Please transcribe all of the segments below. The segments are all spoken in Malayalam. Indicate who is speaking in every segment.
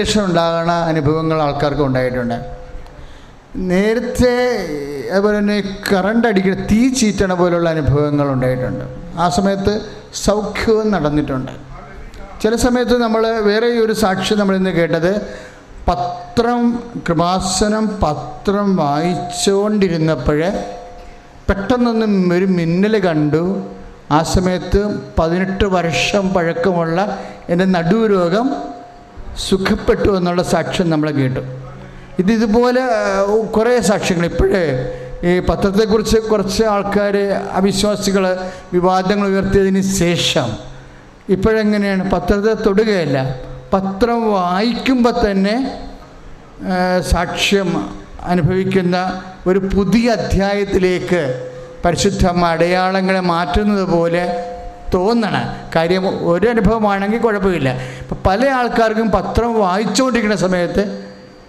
Speaker 1: ഉണ്ടാകുന്ന അനുഭവങ്ങൾ ആൾക്കാർക്ക് ഉണ്ടായിട്ടുണ്ട്. നേരത്തെ അതുപോലെ തന്നെ കറണ്ട് അടിക്കുന്ന തീ ചീറ്റണ പോലുള്ള അനുഭവങ്ങൾ ഉണ്ടായിട്ടുണ്ട്. ആ സമയത്ത് സൗഖ്യവും നടന്നിട്ടുണ്ട്. ചില സമയത്ത് നമ്മൾ വേറെ ഒരു സാക്ഷ്യം നമ്മളിന്ന് കേട്ടത്, കൃപാസനം പത്രം വായിച്ചുകൊണ്ടിരുന്നപ്പോൾ പെട്ടെന്നൊന്നും ഒരു മിന്നൽ കണ്ടു. ആ സമയത്ത് 18 വർഷം പഴക്കമുള്ള എൻ്റെ നടുരോഗം സുഖപ്പെട്ടു എന്നുള്ള സാക്ഷ്യം നമ്മൾ കേട്ടു. ഇതുപോലെ കുറേ സാക്ഷ്യങ്ങൾ ഇപ്പോഴേ ഈ പത്രത്തെക്കുറിച്ച് കുറച്ച് ആൾക്കാർ അവിശ്വാസികൾ വിവാദങ്ങൾ ഉയർത്തിയതിന് ശേഷം ഇപ്പോഴെങ്ങനെയാണ് പത്രത്തെ തൊടുകയല്ല, പത്രം വായിക്കുമ്പോൾ തന്നെ സാക്ഷ്യം അനുഭവിക്കുന്ന ഒരു പുതിയ അധ്യായത്തിലേക്ക് പരിശുദ്ധ അടയാളങ്ങളെ മാറ്റുന്നത് പോലെ തോന്നണ കാര്യം. ഒരു അനുഭവമാണെങ്കിൽ കുഴപ്പമില്ല. ഇപ്പം പല ആൾക്കാർക്കും പത്രം വായിച്ചുകൊണ്ടിരിക്കുന്ന സമയത്ത്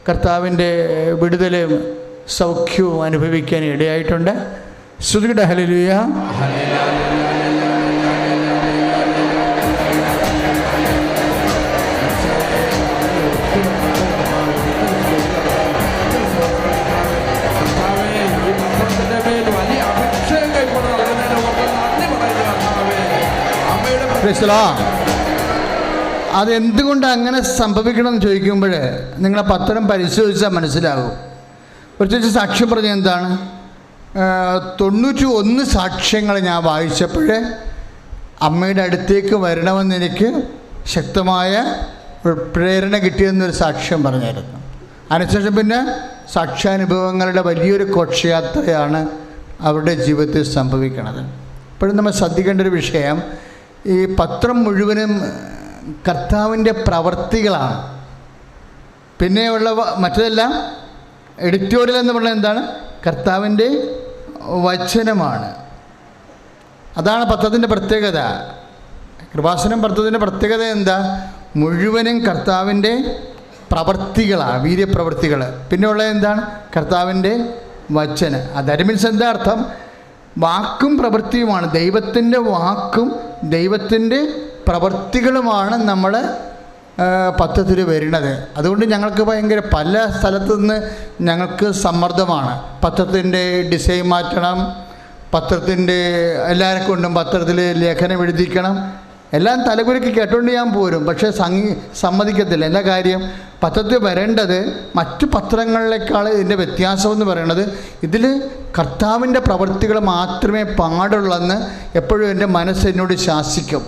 Speaker 1: കർത്താവിൻ്റെ വിടുതലും സൗഖ്യവും അനുഭവിക്കാൻ ഇടയായിട്ടുണ്ട്. സ്തുതിക്കട്ടെ, ഹല്ലേലൂയ. അതെന്തുകൊണ്ട് അങ്ങനെ സംഭവിക്കണമെന്ന് ചോദിക്കുമ്പോൾ നിങ്ങളെ പത്രം പരിശോധിച്ചാൽ മനസ്സിലാകും. പ്രത്യേകിച്ച് സാക്ഷ്യം പറഞ്ഞ എന്താണ്, 91 സാക്ഷ്യങ്ങൾ ഞാൻ വായിച്ചപ്പോൾ അമ്മയുടെ അടുത്തേക്ക് വരണമെന്ന് എനിക്ക് ശക്തമായ പ്രേരണ കിട്ടിയെന്നൊരു സാക്ഷ്യം പറഞ്ഞായിരുന്നു. അതിനുശേഷം പിന്നെ സാക്ഷ്യാനുഭവങ്ങളുടെ വലിയൊരു ഘോഷയാത്രയാണ് അവരുടെ ജീവിതത്തിൽ സംഭവിക്കുന്നത്. ഇപ്പോഴും നമ്മൾ ശ്രദ്ധിക്കേണ്ട ഒരു വിഷയം, ഈ പത്രം മുഴുവനും കർത്താവിൻ്റെ പ്രവർത്തികളാണ്. പിന്നെയുള്ള മറ്റതെല്ലാം എഡിറ്റോറിയൽ എന്ന് പറഞ്ഞാൽ എന്താണ്, കർത്താവിൻ്റെ വചനമാണ്. അതാണ് പത്രത്തിൻ്റെ പ്രത്യേകത. കൃപാസനം പത്രത്തിൻ്റെ പ്രത്യേകത എന്താ, മുഴുവനും കർത്താവിൻ്റെ പ്രവർത്തികളാണ്, വീര്യപ്രവർത്തികൾ. പിന്നെയുള്ള എന്താണ്, കർത്താവിൻ്റെ വചനം. അത് മീൻസ് എന്താ അർത്ഥം, വാക്കും പ്രവൃത്തിയുമാണ്. ദൈവത്തിൻ്റെ വാക്കും ദൈവത്തിൻ്റെ പ്രവൃത്തികളുമാണ് നമ്മൾ പത്രത്തിൽ വരുന്നത്. അതുകൊണ്ട് ഞങ്ങൾക്ക് ഭയങ്കര പല സ്ഥലത്തു നിന്ന് ഞങ്ങൾക്ക് സമ്മർദ്ദമാണ്. പത്രത്തിൻ്റെ ഡിസൈൻ മാറ്റണം, പത്രത്തിൻ്റെ എല്ലാവരെ കൊണ്ടും പത്രത്തിൽ ലേഖനം എഴുതിക്കണം, എല്ലാം തലകുലുക്കി കേട്ടോണ്ട് ഞാൻ പോരും. പക്ഷേ സമ്മതിക്കത്തില്ല. എന്താ കാര്യം, പത്രത്തിൽ വരേണ്ടത് മറ്റു പത്രങ്ങളിലേക്കാൾ ഇതിൻ്റെ വ്യത്യാസം എന്ന് പറയുന്നത് ഇതിൽ കർത്താവിൻ്റെ പ്രവൃത്തികൾ മാത്രമേ പാടുള്ളെന്ന് എപ്പോഴും എൻ്റെ മനസ്സ് എന്നോട് ശാസിക്കും.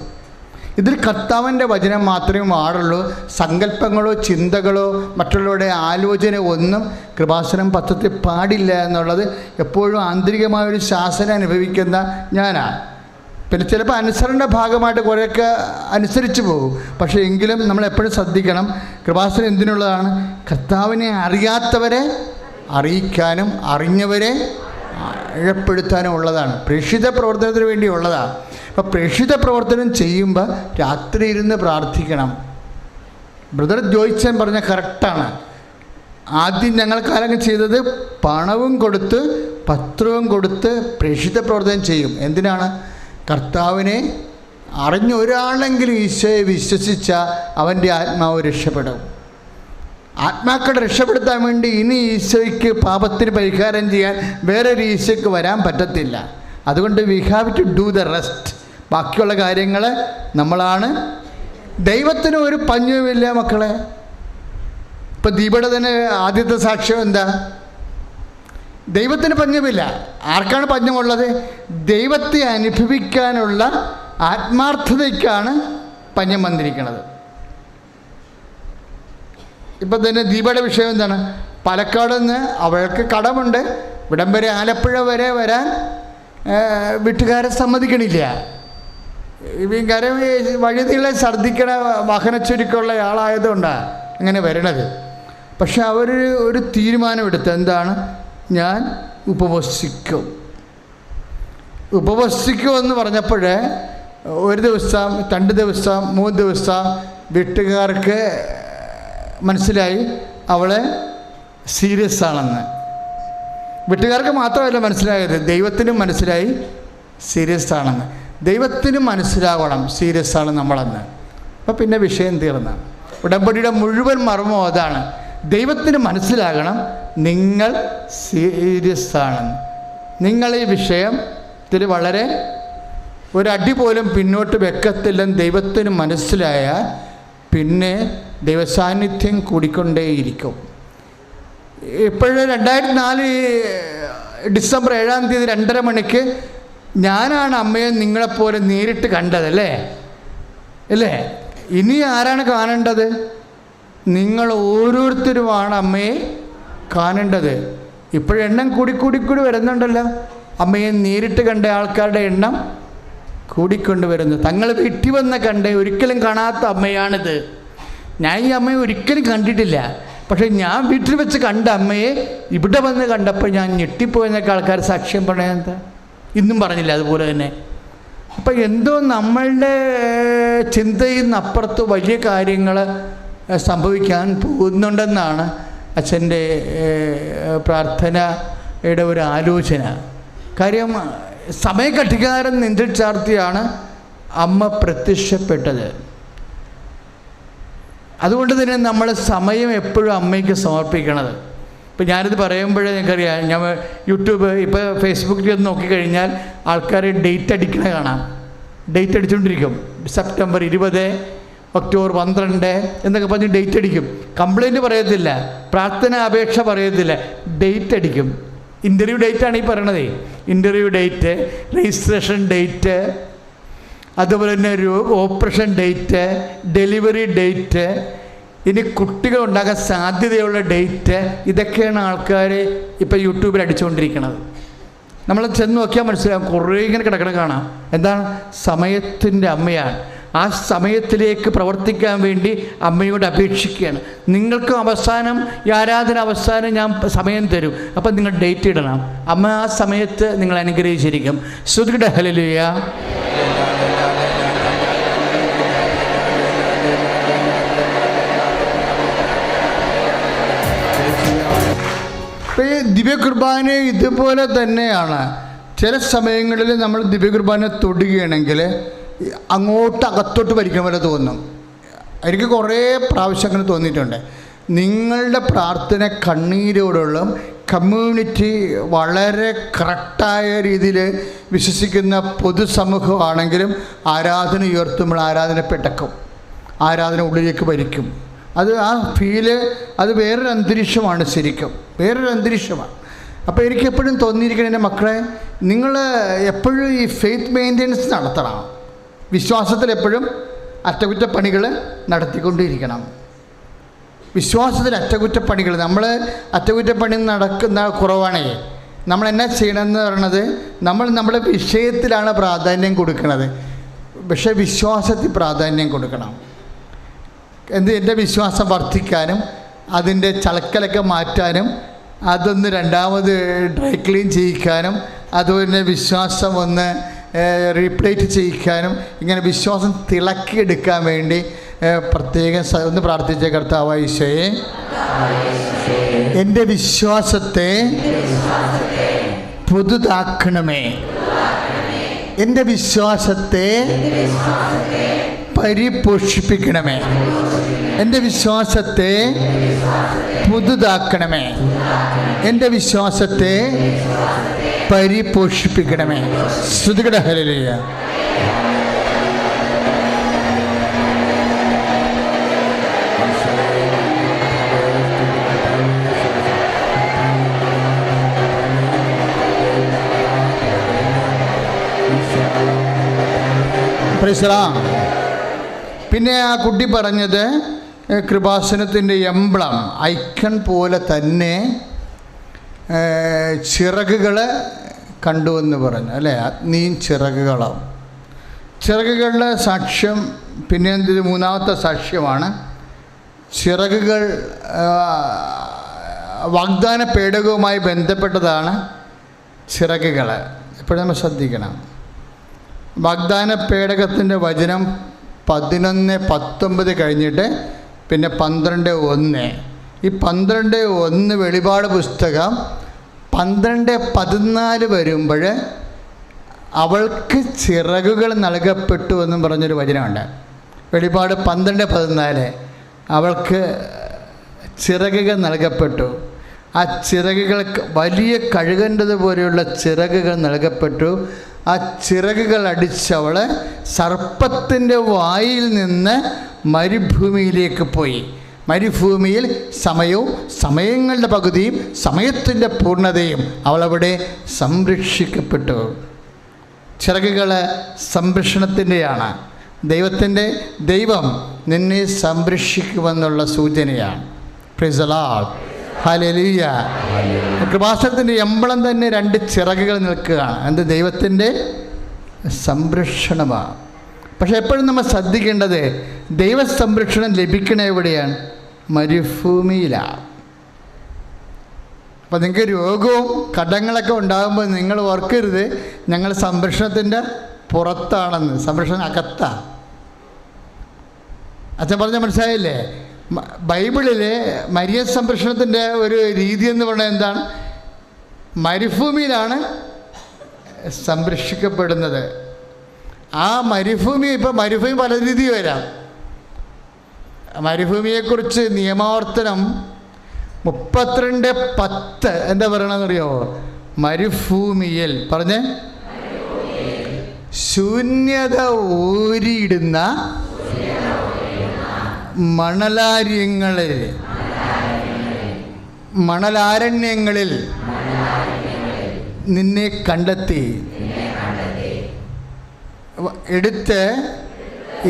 Speaker 1: ഇതിൽ കർത്താവിൻ്റെ വചനം മാത്രമേ പാടുള്ളൂ. സങ്കല്പങ്ങളോ ചിന്തകളോ മറ്റുള്ളവരുടെ ആലോചന ഒന്നും കൃപാസനം പത്രത്തിൽ പാടില്ല എന്നുള്ളത് എപ്പോഴും ആന്തരികമായൊരു ശാസന അനുഭവിക്കുന്ന ഞാനാണ്. പിന്നെ ചിലപ്പോൾ അനുസരണയുടെ ഭാഗമായിട്ട് കുറേയൊക്കെ അനുസരിച്ച് പോകും. പക്ഷേ എങ്കിലും നമ്മൾ എപ്പോഴും ശ്രദ്ധിക്കണം, കൃപാസനം എന്തിനുള്ളതാണ്, കർത്താവിനെ അറിയാത്തവരെ അറിയിക്കാനും അറിഞ്ഞവരെ ആഴപ്പെടുത്താനും ഉള്ളതാണ്. പ്രേക്ഷിത പ്രവർത്തനത്തിന് വേണ്ടിയുള്ളതാണ്. അപ്പോൾ പ്രേക്ഷിത പ്രവർത്തനം ചെയ്യുമ്പോൾ രാത്രി ഇരുന്ന് പ്രാർത്ഥിക്കണം. ബ്രദർ ജോയിച്ചൻ പറഞ്ഞ കറക്റ്റാണ്. ആദ്യം ഞങ്ങൾ കാലങ്ങൾ ചെയ്തത് പണവും കൊടുത്ത് പത്രവും കൊടുത്ത് പ്രേക്ഷിത പ്രവർത്തനം ചെയ്യും. എന്തിനാണ്, കർത്താവിനെ അറിഞ്ഞ ഒരാളെങ്കിലും ഈശോയെ വിശ്വസിച്ച അവൻ്റെ ആത്മാവ് രക്ഷപ്പെടും. ആത്മാക്കളെ രക്ഷപ്പെടുത്താൻ വേണ്ടി ഇനി ഈശോയ്ക്ക് പാപത്തിന് പരിഹാരം ചെയ്യാൻ വേറൊരു ഈശോയ്ക്ക് വരാൻ പറ്റത്തില്ല. അതുകൊണ്ട് we have to do the rest. ബാക്കിയുള്ള കാര്യങ്ങൾ നമ്മളാണ്. ദൈവത്തിന് ഒരു പഞ്ഞവുമില്ല മക്കളെ. ഇപ്പം ദീപയുടെ തന്നെ ആദ്യത്തെ സാക്ഷ്യം എന്താ, ദൈവത്തിന് പഞ്ഞമില്ല. ആർക്കാണ് പഞ്ഞമുള്ളത്, ദൈവത്തെ അനുഭവിക്കാനുള്ള ആത്മാർത്ഥതയ്ക്കാണ് പഞ്ഞം വന്നിരിക്കുന്നത്. ഇപ്പം തന്നെ ദീപയുടെ വിഷയം എന്താണ്, പാലക്കാട് നിന്ന് അവൾക്ക് കടമുണ്ട്, ഇവിടം വരെ ആലപ്പുഴ വരെ വരാൻ വീട്ടുകാരെ സമ്മതിക്കണില്ല. കാര്യം വഴുതികളെ ഛർദ്ദിക്കണ വാഹനച്ചുരുക്കമുള്ള ആളായതുകൊണ്ടാണ് അങ്ങനെ വരണത്. പക്ഷെ അവർ ഒരു തീരുമാനമെടുത്ത്, എന്താണ്, ഞാൻ ഉപവസിക്കുമെന്ന് പറഞ്ഞപ്പോൾ 1 ദിവസം 2 ദിവസം 3 ദിവസം വീട്ടുകാർക്ക് മനസ്സിലായി അവളെ സീരിയസ് ആണെന്ന്. വീട്ടുകാർക്ക് മാത്രമല്ല മനസ്സിലായത്, ദൈവത്തിനും മനസ്സിലായി സീരിയസ് ആണെന്ന്. ദൈവത്തിനും മനസ്സിലാവണം സീരിയസ് ആണ് നമ്മളെന്ന്. അപ്പോൾ പിന്നെ വിഷയം തീർന്ന. ഉടമ്പടിയുടെ മുഴുവൻ മർമ്മം അതാണ്. ദൈവത്തിന് മനസ്സിലാകണം നിങ്ങൾ സീരിയസ് ആണെന്ന്. നിങ്ങൾ ഈ വിഷയത്തിൽ വളരെ ഒരടി പോലും പിന്നോട്ട് വെക്കത്തില്ലെന്ന് ദൈവത്തിന് മനസ്സിലായാൽ പിന്നെ ദൈവസാന്നിധ്യം കൂടിക്കൊണ്ടേയിരിക്കും. ഇപ്പോഴും 2004 ഡിസംബർ 7-ാം തീയതി 2:30 മണിക്ക് ഞാനാണ് അമ്മയെ നിങ്ങളെപ്പോലെ നേരിട്ട് കണ്ടതല്ലേ അല്ലേ? ഇനി ആരാണ് കാണേണ്ടത്? നിങ്ങൾ ഓരോരുത്തരുമാണ് അമ്മയെ കാണേണ്ടത്. ഇപ്പോഴെണ്ണം കൂടി വരുന്നുണ്ടല്ലോ. അമ്മയെ നേരിട്ട് കണ്ട ആൾക്കാരുടെ എണ്ണം കൂടിക്കൊണ്ട് വരുന്നു. തങ്ങൾ വീട്ടിൽ വന്ന് കണ്ട് ഒരിക്കലും കാണാത്ത അമ്മയാണിത്. ഞാൻ ഈ അമ്മയെ ഒരിക്കലും കണ്ടിട്ടില്ല. പക്ഷേ ഞാൻ വീട്ടിൽ വെച്ച് കണ്ട അമ്മയെ ഇവിടെ വന്ന് കണ്ടപ്പോൾ ഞാൻ ഞെട്ടിപ്പോയെന്നൊക്കെ ആൾക്കാർ സാക്ഷ്യം പറയാൻ എന്താ ഇന്നും പറഞ്ഞില്ല. അതുപോലെ തന്നെ അപ്പം എന്തോ നമ്മളുടെ ചിന്തയിൽ നിന്നപ്പുറത്ത് വലിയ കാര്യങ്ങൾ സംഭവിക്കാൻ പോകുന്നുണ്ടെന്നാണ് അച്ഛൻ്റെ പ്രാർത്ഥനയുടെ ഒരു ആലോചന. കാര്യം സമയക്കട്ടികാരൻ നെഞ്ചിൽ ചാർത്തിയാണ് അമ്മ പ്രത്യക്ഷപ്പെട്ടത്. അതുകൊണ്ട് തന്നെ നമ്മൾ സമയം എപ്പോഴും അമ്മയ്ക്ക് സമർപ്പിക്കണത്. ഇപ്പം ഞാനിത് പറയുമ്പോഴേ നിങ്ങൾക്കറിയാം, ഞാൻ യൂട്യൂബ് ഇപ്പോൾ ഫേസ്ബുക്കിൽ ഒന്ന് നോക്കിക്കഴിഞ്ഞാൽ ആൾക്കാർ ഡേറ്റ് അടിക്കണ കാണാം. ഡേറ്റ് അടിച്ചുകൊണ്ടിരിക്കും. സെപ്റ്റംബർ 20, ഒക്ടോബർ 12 എന്നൊക്കെ പറഞ്ഞ് ഡേറ്റ് അടിക്കും. കംപ്ലൈൻറ്റ് പറയത്തില്ല, പ്രാർത്ഥന അപേക്ഷ പറയത്തില്ല, ഡേറ്റ് അടിക്കും. ഇൻ്റർവ്യൂ ഡേറ്റാണ് ഈ പറയണതേ. ഇൻ്റർവ്യൂ ഡേറ്റ്, രജിസ്ട്രേഷൻ ഡേറ്റ്, അതുപോലെ തന്നെ ഒരു ഓപ്പറേഷൻ ഡേറ്റ്, ഡെലിവറി ഡേറ്റ്, ഇനി കുട്ടികൾ ഉണ്ടാകാൻ സാധ്യതയുള്ള ഡേറ്റ്, ഇതൊക്കെയാണ് ആൾക്കാർ ഇപ്പോൾ യൂട്യൂബിൽ അടിച്ചുകൊണ്ടിരിക്കുന്നത്. നമ്മൾ ചെന്ന് നോക്കിയാൽ മനസ്സിലാകും, കുറേ ഇങ്ങനെ കിടക്കണം കാണാം. എന്താണ്? സമയത്തിൻ്റെ അമ്മയാണ്. ആ സമയത്തിലേക്ക് പ്രവർത്തിക്കാൻ വേണ്ടി അമ്മയോട് അപേക്ഷിക്കുകയാണ്. നിങ്ങൾക്ക് അവസാനം ഈ ആരാധന അവസാനം ഞാൻ സമയം തരും, അപ്പം നിങ്ങൾ ഡേറ്റ് ഇടണം. അമ്മ ആ സമയത്ത് നിങ്ങൾ അനുഗ്രഹിച്ചിരിക്കും. സ്തുതിക്കട്ടെ, ഹല്ലേലൂയ. ഈ ദിവ്യകുർബാന ഇതുപോലെ തന്നെയാണ്. ചില സമയങ്ങളിൽ നമ്മൾ ദിവ്യകുർബാന തൊടുകയാണെങ്കിൽ അങ്ങോട്ട് അകത്തോട്ട് വലിക്കുന്ന പോലെ തോന്നും. എനിക്ക് കുറേ പ്രാവശ്യങ്ങൾ തോന്നിയിട്ടുണ്ട്. നിങ്ങളുടെ പ്രാർത്ഥന കണ്ണീരോടുള്ള കമ്മ്യൂണിറ്റി വളരെ കറക്റ്റായ രീതിയിൽ വിശ്വസിക്കുന്ന പൊതുസമൂഹമാണെങ്കിലും ആരാധന ഉയർത്തുമ്പോൾ ആരാധന പെട്ടക്കും, ആരാധന ഉള്ളിലേക്ക് വലിക്കും. അത് ആ ഫീല് അത് വേറൊരു അന്തരീക്ഷമാണ്, ശരിക്കും വേറൊരു അന്തരീക്ഷമാണ്. അപ്പോൾ എനിക്ക് എപ്പോഴും തോന്നിയിരിക്കണം, എൻ്റെ മക്കളെ, നിങ്ങൾ എപ്പോഴും ഈ ഫെയ്ത്ത് മെയിൻ്റെനൻസ് നടത്തണം. വിശ്വാസത്തിൽ എപ്പോഴും അറ്റകുറ്റപ്പണികൾ നടത്തിക്കൊണ്ടിരിക്കണം. വിശ്വാസത്തിൽ അറ്റകുറ്റപ്പണികൾ, നമ്മൾ അറ്റകുറ്റപ്പണി നടക്കുന്ന കുറവാണേ. നമ്മൾ എന്നാ ചെയ്യണമെന്ന് പറയണത്, നമ്മൾ നമ്മുടെ വിഷയത്തിലാണ് പ്രാധാന്യം കൊടുക്കുന്നത്. പക്ഷേ വിശ്വാസത്തിൽ പ്രാധാന്യം കൊടുക്കണം. എൻ്റെ വിശ്വാസം വർദ്ധിക്കാനും അതിൻ്റെ ചളക്കലൊക്കെ മാറ്റാനും അതൊന്ന് രണ്ടാമത് ഡ്രൈ ക്ലീൻ ചെയ്യിക്കാനും അതുപോലെ വിശ്വാസം ഒന്ന് റീപ്ലേറ്റ് ചെയ്യിക്കാനും ഇങ്ങനെ വിശ്വാസം തിളക്കിയെടുക്കാൻ വേണ്ടി പ്രത്യേകം ഒന്ന് പ്രാർത്ഥിച്ച കർത്താവായ ഈശോയെ, എൻ്റെ വിശ്വാസത്തെ പുതുതാക്കണമേ, എൻ്റെ വിശ്വാസത്തെ പരിപോഷിപ്പിക്കണമേ, എൻ്റെ വിശ്വാസത്തെ പുതുതാക്കണമേ, എൻ്റെ വിശ്വാസത്തെ പരിപോഷിപ്പിക്കണമേ. സ്തുതിക്കട്ടെ, ഹല്ലേലൂയ. പിന്നെ ആ കുട്ടി പറഞ്ഞത് കൃപാസനത്തിൻ്റെ എംബ്ലം ഐക്കൺ പോലെ തന്നെ ചിറകുകൾ കണ്ടുവെന്ന് പറഞ്ഞു അല്ലേ? അഗ്നിയും ചിറകുകളാവും. ചിറകുകളുടെ സാക്ഷ്യം പിന്നെ എന്ത് മൂന്നാമത്തെ സാക്ഷ്യമാണ്. ചിറകുകൾ വാഗ്ദാന പേടകവുമായി ബന്ധപ്പെട്ടതാണ് ചിറകുകൾ. എപ്പോഴും നമ്മൾ ശ്രദ്ധിക്കണം. വാഗ്ദാന പേടകത്തിൻ്റെ വചനം 11:19 കഴിഞ്ഞിട്ട് പിന്നെ 12:1. ഈ 12:1 വെളിപാട് പുസ്തകം 12:14 വരുമ്പോൾ അവൾക്ക് ചിറകുകൾ നൽകപ്പെട്ടു എന്നും പറഞ്ഞൊരു വചനമുണ്ട്. വെളിപാട് 12:14. അവൾക്ക് ചിറകുകൾ നൽകപ്പെട്ടു. ആ ചിറകുകൾ വലിയ കഴുകൻ്റെതുപോലെയുള്ള ചിറകുകൾ നൽകപ്പെട്ടു. ആ ചിറകുകൾ അടിച്ചവൾ സർപ്പത്തിൻ്റെ വായിൽ നിന്ന് മരുഭൂമിയിലേക്ക് പോയി. മരുഭൂമിയിൽ സമയങ്ങളുടെ പകുതിയും സമയത്തിൻ്റെ പൂർണ്ണതയും അവളവിടെ സംരക്ഷിക്കപ്പെട്ടു. ചിറകുകൾ സംരക്ഷണത്തിൻ്റെയാണ്. ദൈവം നിന്നെ സംരക്ഷിക്കുമെന്നുള്ള സൂചനയാണ്. Praise the lord, hallelujah. കൃപാസനത്തിൻ്റെ എമ്പളം തന്നെ 2 ചിറകുകൾ നിൽക്കുകയാണ്. എന്ത്? ദൈവത്തിൻ്റെ സംരക്ഷണമാണ്. പക്ഷെ എപ്പോഴും നമ്മൾ ശ്രദ്ധിക്കേണ്ടത്, ദൈവ സംരക്ഷണം ലഭിക്കണ എവിടെയാണ്? മരുഭൂമിയിലാണ്. അപ്പോൾ നിങ്ങൾക്ക് രോഗവും കടങ്ങളൊക്കെ ഉണ്ടാകുമ്പോൾ നിങ്ങൾ ഓർക്കരുത് ഞങ്ങൾ സംരക്ഷണത്തിൻ്റെ പുറത്താണെന്ന്. സംരക്ഷണം അകത്താണ്. അച്ഛൻ പറഞ്ഞാൽ മനസ്സിലായില്ലേ? ബൈബിളിൽ മരിയ സംരക്ഷണത്തിൻ്റെ ഒരു രീതി എന്ന് പറഞ്ഞാൽ എന്താണ്? മരുഭൂമിയിലാണ് സംരക്ഷിക്കപ്പെടുന്നത്. ആ മരുഭൂമി, ഇപ്പോൾ മരുഭൂമി പല രീതി വരാം. മരുഭൂമിയെക്കുറിച്ച് നിയമാവർത്തനം 32:10 എന്താ പറയണമെന്നറിയോ? മരുഭൂമിയിൽ പറഞ്ഞേ, ശൂന്യത ഊരിയിടുന്ന മണലാരണ്യങ്ങളിൽ നിന്നെ കണ്ടെത്തി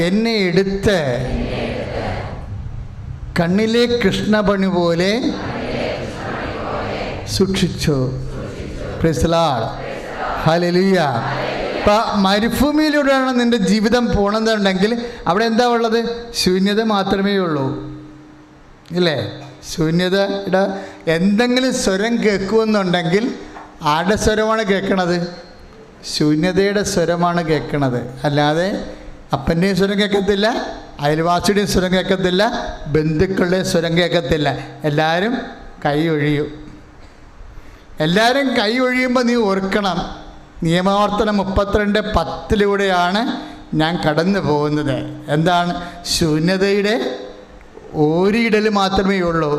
Speaker 1: എന്നെ എടുത്ത് കണ്ണിലെ കൃഷ്ണപണി പോലെ സൂക്ഷിച്ചു. Price the lord, hallelujah. ഇപ്പം മരുഭൂമിയിലൂടെയാണ് നിൻ്റെ ജീവിതം പോകണമെന്നുണ്ടെങ്കിൽ അവിടെ എന്താ ഉള്ളത്? ശൂന്യത മാത്രമേ ഉള്ളൂ, ഇല്ലേ? ശൂന്യതയുടെ എന്തെങ്കിലും സ്വരം കേൾക്കുമെന്നുണ്ടെങ്കിൽ ആരുടെ സ്വരമാണ് കേൾക്കണത്? ശൂന്യതയുടെ സ്വരമാണ് കേൾക്കണത്. അല്ലാതെ അപ്പൻ്റെയും സ്വരം കേൾക്കത്തില്ല, അയൽവാസിയുടെയും സ്വരം കേൾക്കത്തില്ല, ബന്ധുക്കളുടെയും സ്വരം കേൾക്കത്തില്ല. എല്ലാവരും കൈ ഒഴിയും. എല്ലാവരും കൈ ഒഴിയുമ്പോൾ നീ ഓർക്കണം, നിയമാവർത്തനം 32:10 ഞാൻ കടന്നു പോകുന്നത്. എന്താണ്? ശൂന്യതയുടെ ഓരിയിടൽ മാത്രമേ ഉള്ളൂ.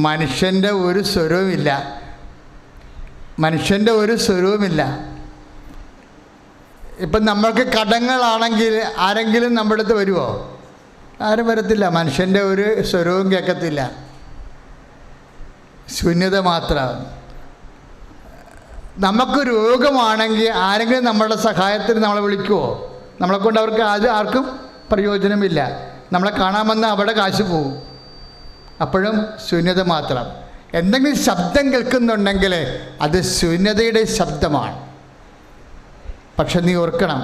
Speaker 1: മനുഷ്യൻ്റെ ഒരു സ്വരവുമില്ല. ഇപ്പം നമ്മൾക്ക് കടങ്ങളാണെങ്കിൽ ആരെങ്കിലും നമ്മുടെ അടുത്ത് വരുമോ? ആരും വരത്തില്ല. മനുഷ്യൻ്റെ ഒരു സ്വരവും കേൾക്കത്തില്ല. ശൂന്യത മാത്രം. നമുക്ക് രോഗമാണെങ്കിൽ ആരെങ്കിലും നമ്മളുടെ സഹായത്തിന് നമ്മളെ വിളിക്കുമോ? നമ്മളെക്കൊണ്ട് അവർക്ക് ആർക്കും പ്രയോജനമില്ല. നമ്മളെ കാണാമെന്ന് അവിടെ കാശ് പോവും. അപ്പോഴും ശൂന്യത മാത്രം. എന്തെങ്കിലും ശബ്ദം കേൾക്കുന്നുണ്ടെങ്കിൽ അത് ശൂന്യതയുടെ ശബ്ദമാണ്. പക്ഷെ നീ ഓർക്കണം,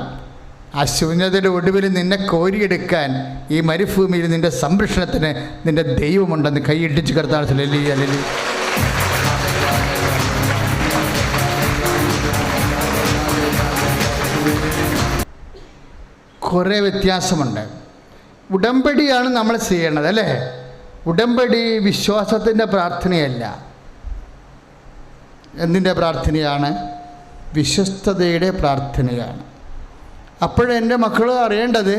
Speaker 1: ആ ശൂന്യതയുടെ ഒടുവിൽ നിന്നെ കോരിയെടുക്കാൻ ഈ മരുഭൂമിയിൽ നിൻ്റെ സംരക്ഷണത്തിന് നിൻ്റെ ദൈവമുണ്ടെന്ന് കൈയിട്ടിച്ച് കർത്താവ് ഹല്ലേലൂയ. കുറേ വ്യത്യാസമുണ്ട്. ഉടമ്പടിയാണ് നമ്മൾ ചെയ്യണത്, അല്ലേ? ഉടമ്പടി വിശ്വാസത്തിൻ്റെ പ്രാർത്ഥനയല്ല. എന്തിൻ്റെ പ്രാർത്ഥനയാണ്? വിശ്വസ്തതയുടെ പ്രാർത്ഥനയാണ്. അപ്പോഴെൻ്റെ മക്കൾ അറിയേണ്ടത്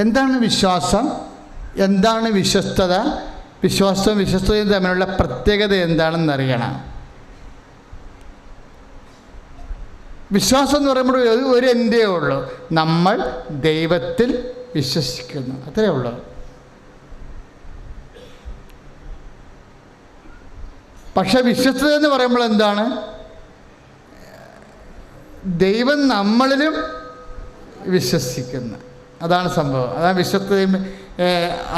Speaker 1: എന്താണ് വിശ്വാസം, എന്താണ് വിശ്വസ്തത, വിശ്വാസവും വിശ്വസ്തതയും തമ്മിലുള്ള പ്രത്യേകത എന്താണെന്നറിയണം. വിശ്വാസം എന്ന് പറയുമ്പോൾ ഒരു എന്തേ ഉള്ളൂ, നമ്മൾ ദൈവത്തിൽ വിശ്വസിക്കുന്നു, അത്രേ ഉള്ളൂ. പക്ഷെ വിശ്വസ്തത എന്ന് പറയുമ്പോൾ എന്താണ്? ദൈവം നമ്മളിലും വിശ്വസിക്കുന്നു, അതാണ് സംഭവം, അതാണ് വിശ്വസ്തതയും.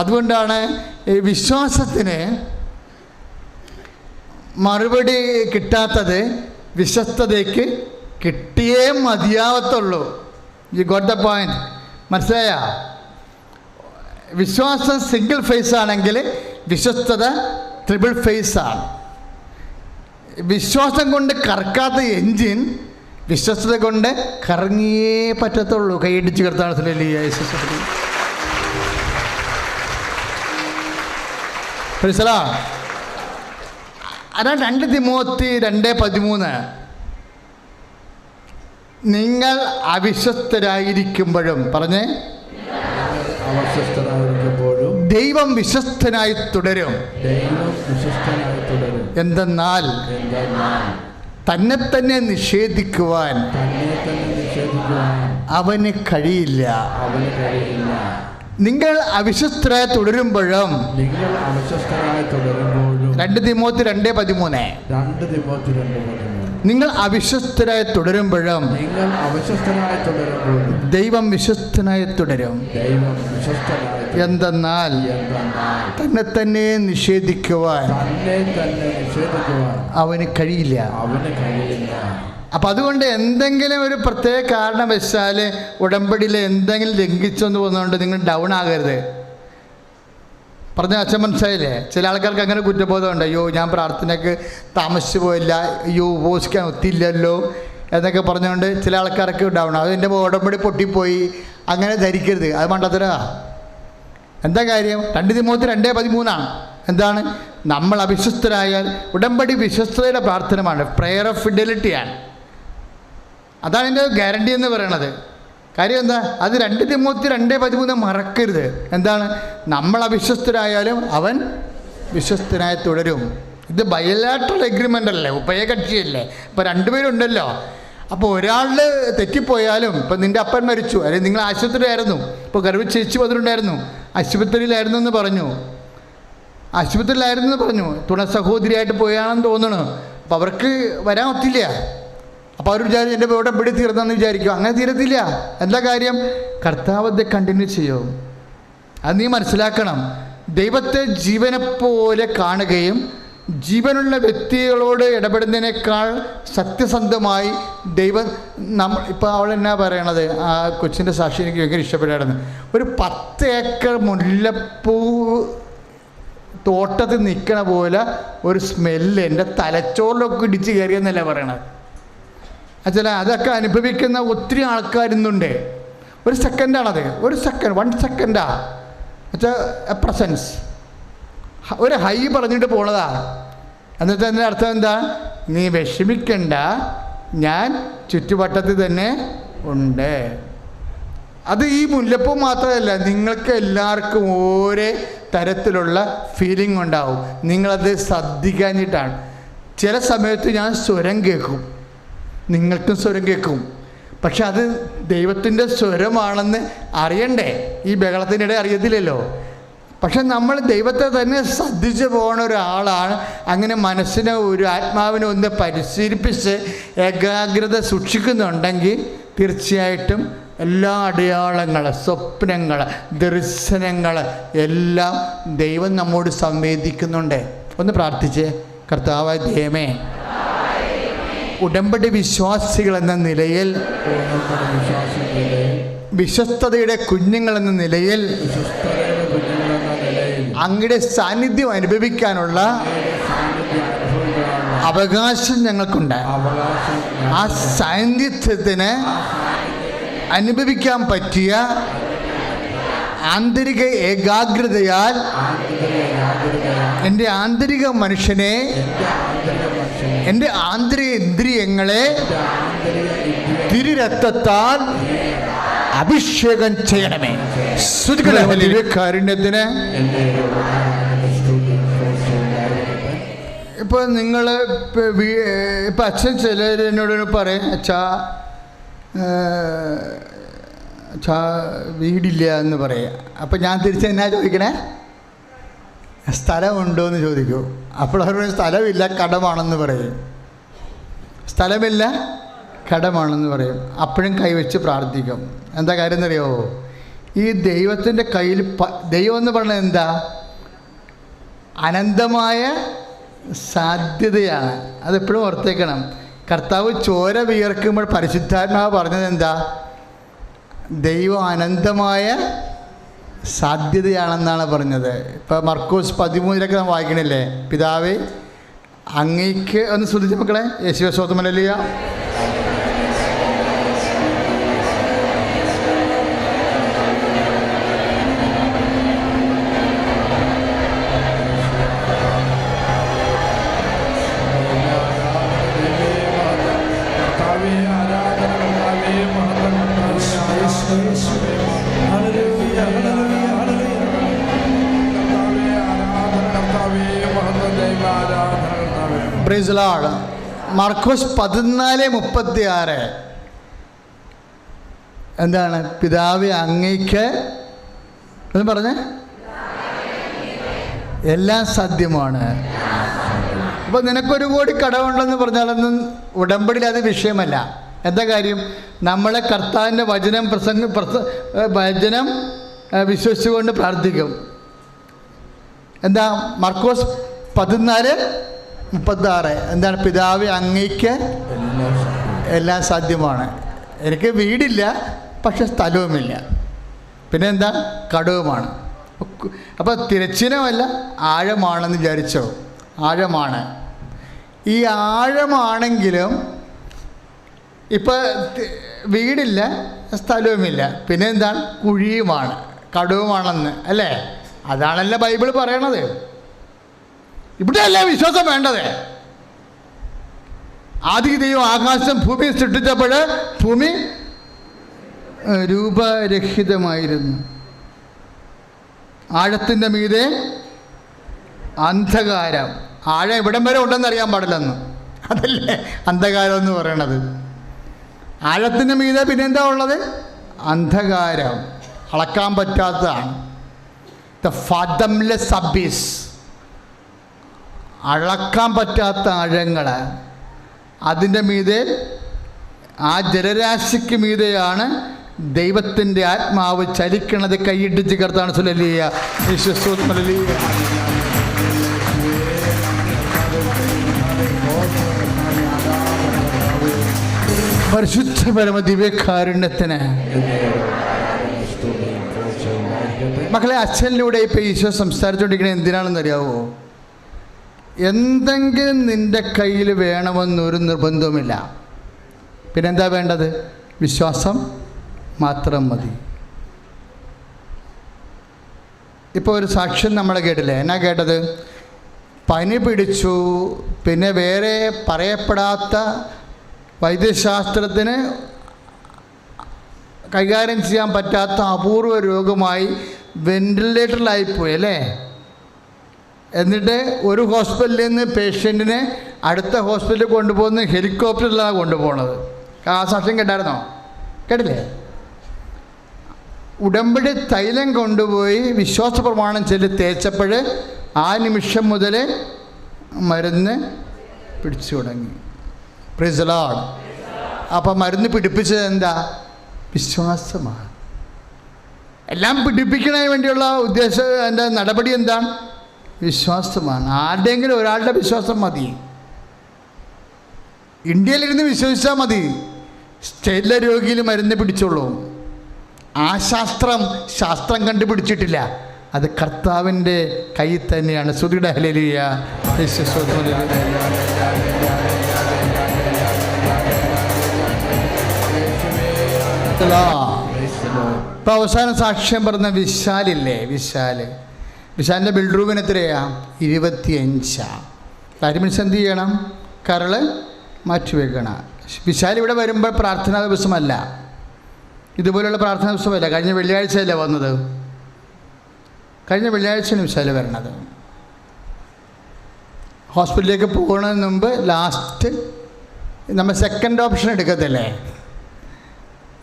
Speaker 1: അതുകൊണ്ടാണ് ഈ വിശ്വാസത്തിന് മറുപടി കിട്ടാത്തത് വിശ്വസ്തതയ്ക്ക് കിട്ടിയേ മതിയാവത്തുള്ളൂ. You got the point? മനസ്സിലായ? വിശ്വാസം സിംഗിൾ ഫേസ് ആണെങ്കിൽ വിശ്വസ്തത ട്രിപ്പിൾ ഫേസ് ആണ്. വിശ്വാസം കൊണ്ട് കറക്കാത്ത എൻജിൻ വിശ്വസ്തത കൊണ്ട് കറങ്ങിയേ പറ്റത്തുള്ളൂ. കൈയിടിച്ച് കർത്താവ് അതാണ് 2 തിമോത്തി 2:13. നിങ്ങൾ അവിശ്വസ്തരായിരിക്കുമ്പോഴും പറഞ്ഞേ, ദൈവം വിശ്വസ്തനായി തുടരും. എന്തെന്നാൽ തന്നെ തന്നെ നിഷേധിക്കുവാൻ അവന് കഴിയില്ല. നിങ്ങൾ അവിശ്വസ്തരായി തുടരുമ്പോഴും 2 തിമോത്തി 2:13 നിങ്ങൾ അവിശ്വസ്തരായി തുടരുമ്പോഴും ദൈവം വിശ്വസ്തനായി തുടരും. എന്തെന്നാൽ തന്നെ തന്നെ നിഷേധിക്കുവാൻ അവന് കഴിയില്ല. അപ്പം അതുകൊണ്ട് എന്തെങ്കിലും ഒരു പ്രത്യേക കാരണം വെച്ചാൽ ഉടമ്പടിയിൽ എന്തെങ്കിലും ലംഘിച്ചെന്ന് പോകുന്നതുകൊണ്ട് നിങ്ങൾ ഡൗൺ ആകരുത്. പറഞ്ഞ അച്ഛൻ മനസ്സിലായില്ലേ? ചില ആൾക്കാർക്ക് അങ്ങനെ കുറ്റബോധമുണ്ട്. അയ്യോ ഞാൻ പ്രാർത്ഥനയ്ക്ക് താമസിച്ചു പോയില്ല, അയ്യോ ഉപവസിക്കാൻ ഒത്തില്ലല്ലോ എന്നൊക്കെ പറഞ്ഞുകൊണ്ട് ചില ആൾക്കാർക്ക് ഡൗൺ. അത് എൻ്റെ ഉടമ്പടി പൊട്ടിപ്പോയി അങ്ങനെ ധരിക്കരുത്. അത് മണ്ടത്തരാ. എന്താ കാര്യം? 2 തിമോത്തി 2:13 എന്താണ്? നമ്മൾ അവിശ്വസ്തരായാൽ ഉടമ്പടി വിശ്വസ്തതയുടെ പ്രാർത്ഥനമാണ്, പ്രെയർ ഓഫ് ഫിഡലിറ്റിയാണ്. അതാണ് എൻ്റെ ഗ്യാരണ്ടി എന്ന് പറയണത്. കാര്യം എന്താ? അത് 2 തിമോത്തി 2:13 മറക്കരുത്. എന്താണ്? നമ്മൾ അവിശ്വസ്തരായാലും അവൻ വിശ്വസ്തനായി തുടരും. ഇത് ബയലാട്രൽ എഗ്രിമെൻ്റ് അല്ലേ, ഉഭയകക്ഷിയല്ലേ. ഇപ്പോൾ 2 പേരുണ്ടല്ലോ. അപ്പോൾ ഒരാളുടെ തെറ്റിപ്പോയാലും, ഇപ്പം നിൻ്റെ അപ്പൻ മരിച്ചു, അല്ലെങ്കിൽ നിങ്ങൾ ആശുപത്രിയിലായിരുന്നു, ഇപ്പോൾ ഗർഭിച്ച ചേച്ചി വന്നിട്ടുണ്ടായിരുന്നു, ആശുപത്രിയിലായിരുന്നു എന്ന് പറഞ്ഞു, തുണ സഹോദരിയായിട്ട് പോയാണെന്ന് തോന്നണു. അപ്പോൾ അവർക്ക് വരാൻ ഒത്തില്ല. അപ്പോൾ അവർ വിചാരിച്ചു എൻ്റെ ഉടമ്പടി തീർന്നെന്ന് വിചാരിക്കും. അങ്ങനെ തീരത്തില്ല. എന്താ കാര്യം? കർത്താവ് അത് കണ്ടിന്യൂ ചെയ്യും. അത് നീ മനസ്സിലാക്കണം. ദൈവത്തെ ജീവനെപ്പോലെ കാണുകയും ജീവനുള്ള വ്യക്തികളോട് ഇടപെടുന്നതിനേക്കാൾ സത്യസന്ധമായി ദൈവം ഇപ്പോൾ അവൾ എന്നാ പറയണത്, ആ കൊച്ചിൻ്റെ സാക്ഷി എനിക്ക് ഭയങ്കര ഇഷ്ടപ്പെട്ടായിരുന്നു. ഒരു 10 ഏക്കർ മുല്ലപ്പൂ തോട്ടത്തിൽ നിൽക്കണ പോലെ ഒരു സ്മെല്ല് എൻ്റെ തലച്ചോറിലൊക്കെ ഇടിച്ച് കയറിയെന്നല്ല പറയണത്. അച്ഛല അതൊക്കെ അനുഭവിക്കുന്ന ഒത്തിരി ആൾക്കാരിന്നുണ്ട്. ഒരു സെക്കൻഡാണത്, 1 സെക്കൻഡാ എന്നുവെച്ചാൽ പ്രസൻസ്. ഒരു ഹൈ പറഞ്ഞിട്ട് പോണതാ. എന്നിട്ട് അതിൻ്റെ അർത്ഥം എന്താ? നീ വിഷമിക്കണ്ട, ഞാൻ ചുറ്റുവട്ടത്തിൽ തന്നെ ഉണ്ട്. അത് ഈ മുല്ലപ്പൂ മാത്രമല്ല, നിങ്ങൾക്ക് എല്ലാവർക്കും ഓരോ തരത്തിലുള്ള ഫീലിംഗ് ഉണ്ടാവും. നിങ്ങളത് ശ്രദ്ധിക്കാഞ്ഞിട്ടാണ്. ചില സമയത്ത് ഞാൻ സ്വരം കേൾക്കും, നിങ്ങൾക്കും സ്വരം കേൾക്കും. പക്ഷെ അത് ദൈവത്തിൻ്റെ സ്വരമാണെന്ന് അറിയണ്ടേ? ഈ ബഹളത്തിനിടെ അറിയത്തില്ലല്ലോ. പക്ഷെ നമ്മൾ ദൈവത്തെ തന്നെ ശ്രദ്ധിച്ചു പോകുന്ന ഒരാളാണ്. അങ്ങനെ മനസ്സിനെ ഒരു ആത്മാവിനെ ഒന്ന് പരിശീലിപ്പിച്ച് ഏകാഗ്രത സൂക്ഷിക്കുന്നുണ്ടെങ്കിൽ തീർച്ചയായിട്ടും എല്ലാ അടയാളങ്ങൾ, സ്വപ്നങ്ങൾ, ദർശനങ്ങൾ എല്ലാം ദൈവം നമ്മോട് സംവേദിക്കുന്നുണ്ട്. ഒന്ന് പ്രാർത്ഥിച്ചേ. കർത്താവായ ദൈവമേ, ഉടമ്പടി വിശ്വാസികൾ എന്ന നിലയിൽ, വിശ്വസ്തതയുടെ കുഞ്ഞുങ്ങൾ എന്ന നിലയിൽ അങ്ങയുടെ സാന്നിധ്യം അനുഭവിക്കാനുള്ള അവകാശം ഞങ്ങൾക്കുണ്ട്. ആ സാന്നിധ്യത്തിന് അനുഭവിക്കാൻ പറ്റിയ ആന്തരിക ഏകാഗ്രതയാൽ എൻ്റെ ആന്തരിക മനുഷ്യനെ, എൻ്റെ ആന്തരിക ഇന്ദ്രിയങ്ങളെ തിരുരക്തത്താൽ അഭിഷേകം ചെയ്യണമേ. കാരുണ്യത്തിന് ഇപ്പോൾ നിങ്ങൾ ഇപ്പം അച്ഛൻ ചിലരെന്നോട് പറയും, അച്ഛാ വീടില്ല എന്ന് പറയാം. അപ്പം ഞാൻ തിരിച്ച് എന്നാ ചോദിക്കണേ? സ്ഥലമുണ്ടോ എന്ന് ചോദിക്കൂ. അപ്പോൾ അവർ സ്ഥലമില്ല, കടമാണെന്ന് പറയും. സ്ഥലമില്ല, കടമാണെന്ന് പറയും. അപ്പോഴും കൈവച്ച് പ്രാർത്ഥിക്കും. എന്താ കാര്യം എന്നറിയോ? ഈ ദൈവത്തിൻ്റെ കയ്യിൽ ദൈവം എന്ന് പറയുന്നത് എന്താ? അനന്തമായ സാധ്യതയാണ്. അതെപ്പോഴും ഓർത്തേക്കണം. കർത്താവ് ചോര വിയർക്കുമ്പോൾ പരിശുദ്ധാത്മാവ് പറഞ്ഞത് എന്താ? ദൈവം അനന്തമായ സാധ്യതയാണെന്നാണ് പറഞ്ഞത്. ഇപ്പോൾ മർക്കോസ് 13 നാം വായിക്കണില്ലേ? പിതാവേ അങ്ങേക്ക് ഒന്ന് ശ്രദ്ധിച്ച മക്കളെ, യേശുവേ സ്തോത്രം, ഹല്ലേലൂയ. Praise the lord. മർക്കോസ് 14:36 എന്താണ്? പിതാവേ അങ്ങയ്ക്ക് എന്ന് പറഞ്ഞേ എല്ലാം സാധ്യമാണ്. അപ്പോൾ നിനക്കൊരു കോടി കടമുണ്ടെന്ന് പറഞ്ഞാലൊന്നും ഉടമ്പടിയിൽ അത് വിഷയമല്ല. എന്താ കാര്യം? നമ്മളെ കർത്താവിൻ്റെ വചനം വചനം വിശ്വസിച്ചുകൊണ്ട് പ്രാർത്ഥിക്കും. എന്താ? മർക്കോസ് 14:36 എന്താണ്? പിതാവേ അങ്ങയ്ക്ക് എല്ലാം സാധ്യമാണ്. എനിക്ക് വീടില്ല, പക്ഷെ സ്ഥലവുമില്ല, പിന്നെ എന്താ? കടവുമാണ്. അപ്പോൾ തിരച്ചിനമല്ല, ആഴമാണെന്ന് വിചാരിച്ചോ? ആഴമാണ്. ഈ ആഴമാണെങ്കിലും ഇപ്പോൾ വീടില്ല, സ്ഥലവുമില്ല, പിന്നെ എന്താണ്? കുഴിയുമാണ്, കടവുമാണെന്ന് അല്ലേ? അതാണല്ലോ ബൈബിൾ പറയണത്. ഇവിടെയല്ല വിശ്വാസം വേണ്ടത്. ആദ്യ ദൈവം ആകാശം ഭൂമി സൃഷ്ടിച്ചപ്പോൾ ഭൂമി രൂപരഹിതമായിരുന്നു. ആഴത്തിൻ്റെ മീതെ അന്ധകാരം. ആഴം ഇവിടം വരെ ഉണ്ടെന്ന് അറിയാൻ പാടില്ലെന്ന്, അതല്ലേ അന്ധകാരം എന്ന് പറയണത്. ആഴത്തിൻ്റെ മീതെ പിന്നെന്താ ഉള്ളത്? അന്ധകാരം. അളക്കാൻ പറ്റാത്തതാണ്. ദ ഫാദംലെസ് അബീസ്. അളക്കാൻ പറ്റാത്ത ആഴങ്ങൾ. അതിൻ്റെ മീതെ, ആ ജലരാശിക്ക് മീതെയാണ് ദൈവത്തിൻ്റെ ആത്മാവ് ചലിക്കണത്. കൈയിട്ടിച്ച് കർത്താണ് സുലലിയ വിശ്വസ്തോത്മലിയ. പരിശുദ്ധ പരമ ദിവ്യകാരുണ്യത്തിന് മക്കളെ, അച്ഛനിലൂടെ ഇപ്പം ഈശോ സംസാരിച്ചുകൊണ്ടിരിക്കുന്നത് എന്തിനാണെന്ന് അറിയാവോ? എന്തെങ്കിലും നിൻ്റെ കയ്യിൽ വേണമെന്നൊരു നിർബന്ധവുമില്ല. പിന്നെന്താ വേണ്ടത്? വിശ്വാസം മാത്രം മതി. ഇപ്പോൾ ഒരു സാക്ഷ്യം നമ്മൾ കേട്ടില്ലേ? എന്നാ കേട്ടത്? പനി പിടിച്ചു, പിന്നെ വേറെ പറയപ്പെടാത്ത വൈദ്യശാസ്ത്രത്തിന് കൈകാര്യം ചെയ്യാൻ പറ്റാത്ത അപൂർവ രോഗമായി വെന്റിലേറ്ററിലായിപ്പോയി അല്ലേ? എന്നിട്ട് ഒരു ഹോസ്പിറ്റലിൽ നിന്ന് പേഷ്യൻറ്റിനെ അടുത്ത ഹോസ്പിറ്റലിൽ കൊണ്ടുപോകുന്ന ഹെലികോപ്റ്ററിലാണ് കൊണ്ടുപോകുന്നത്. ആ സാക്ഷ്യം കേട്ടായിരുന്നോ? കേട്ടില്ലേ? ഉടമ്പടി തൈലം കൊണ്ടുപോയി വിശ്വാസ പ്രമാണം ചൊല്ലി തേച്ചപ്പോൾ ആ നിമിഷം മുതൽ മരുന്ന് പിടിച്ചു തുടങ്ങി. Price the Lord. അപ്പം മരുന്ന് പിടിപ്പിച്ചത് എന്താ? വിശ്വാസമാണ്. എല്ലാം പിടിപ്പിക്കുന്നതിന് വേണ്ടിയുള്ള ഉദ്ദേശം, എൻ്റെ നടപടി എന്താണ്? വിശ്വാസമാണ്. ആരുടെയെങ്കിലും ഒരാളുടെ വിശ്വാസം മതി. ഇന്ത്യയിലിരുന്ന് വിശ്വസിച്ചാൽ മതി. സ്റ്റേറ്റിലെ രോഗിയിൽ മരുന്ന് പിടിച്ചോളൂ. ആ ശാസ്ത്രം കണ്ടുപിടിച്ചിട്ടില്ല. അത് കർത്താവിൻ്റെ കയ്യിൽ തന്നെയാണ്. സ്തുതിയുടെ ഹല്ലേലൂയ. ഇപ്പം അവസാന സാക്ഷ്യം പറഞ്ഞ വിശാലില്ലേ? വിശാലിൻ്റെ ബിൽഡ്റൂമിന് എത്രയാ? 25. കാര്യമനുസരിച്ച് എന്ത് ചെയ്യണം? കരള് മാറ്റിവെക്കണം. വിശാൽ ഇവിടെ വരുമ്പോൾ പ്രാർത്ഥനാ ദിവസമല്ല, ഇതുപോലെയുള്ള പ്രാർത്ഥനാ ദിവസമല്ല. കഴിഞ്ഞ വെള്ളിയാഴ്ചയല്ലേ വന്നത്? കഴിഞ്ഞ വെള്ളിയാഴ്ചയാണ് വിശാൽ വരണത്. ഹോസ്പിറ്റലിലേക്ക് പോകുന്നതിന് മുമ്പ് ലാസ്റ്റ് നമ്മൾ സെക്കൻഡ് ഓപ്ഷൻ എടുക്കത്തില്ലേ?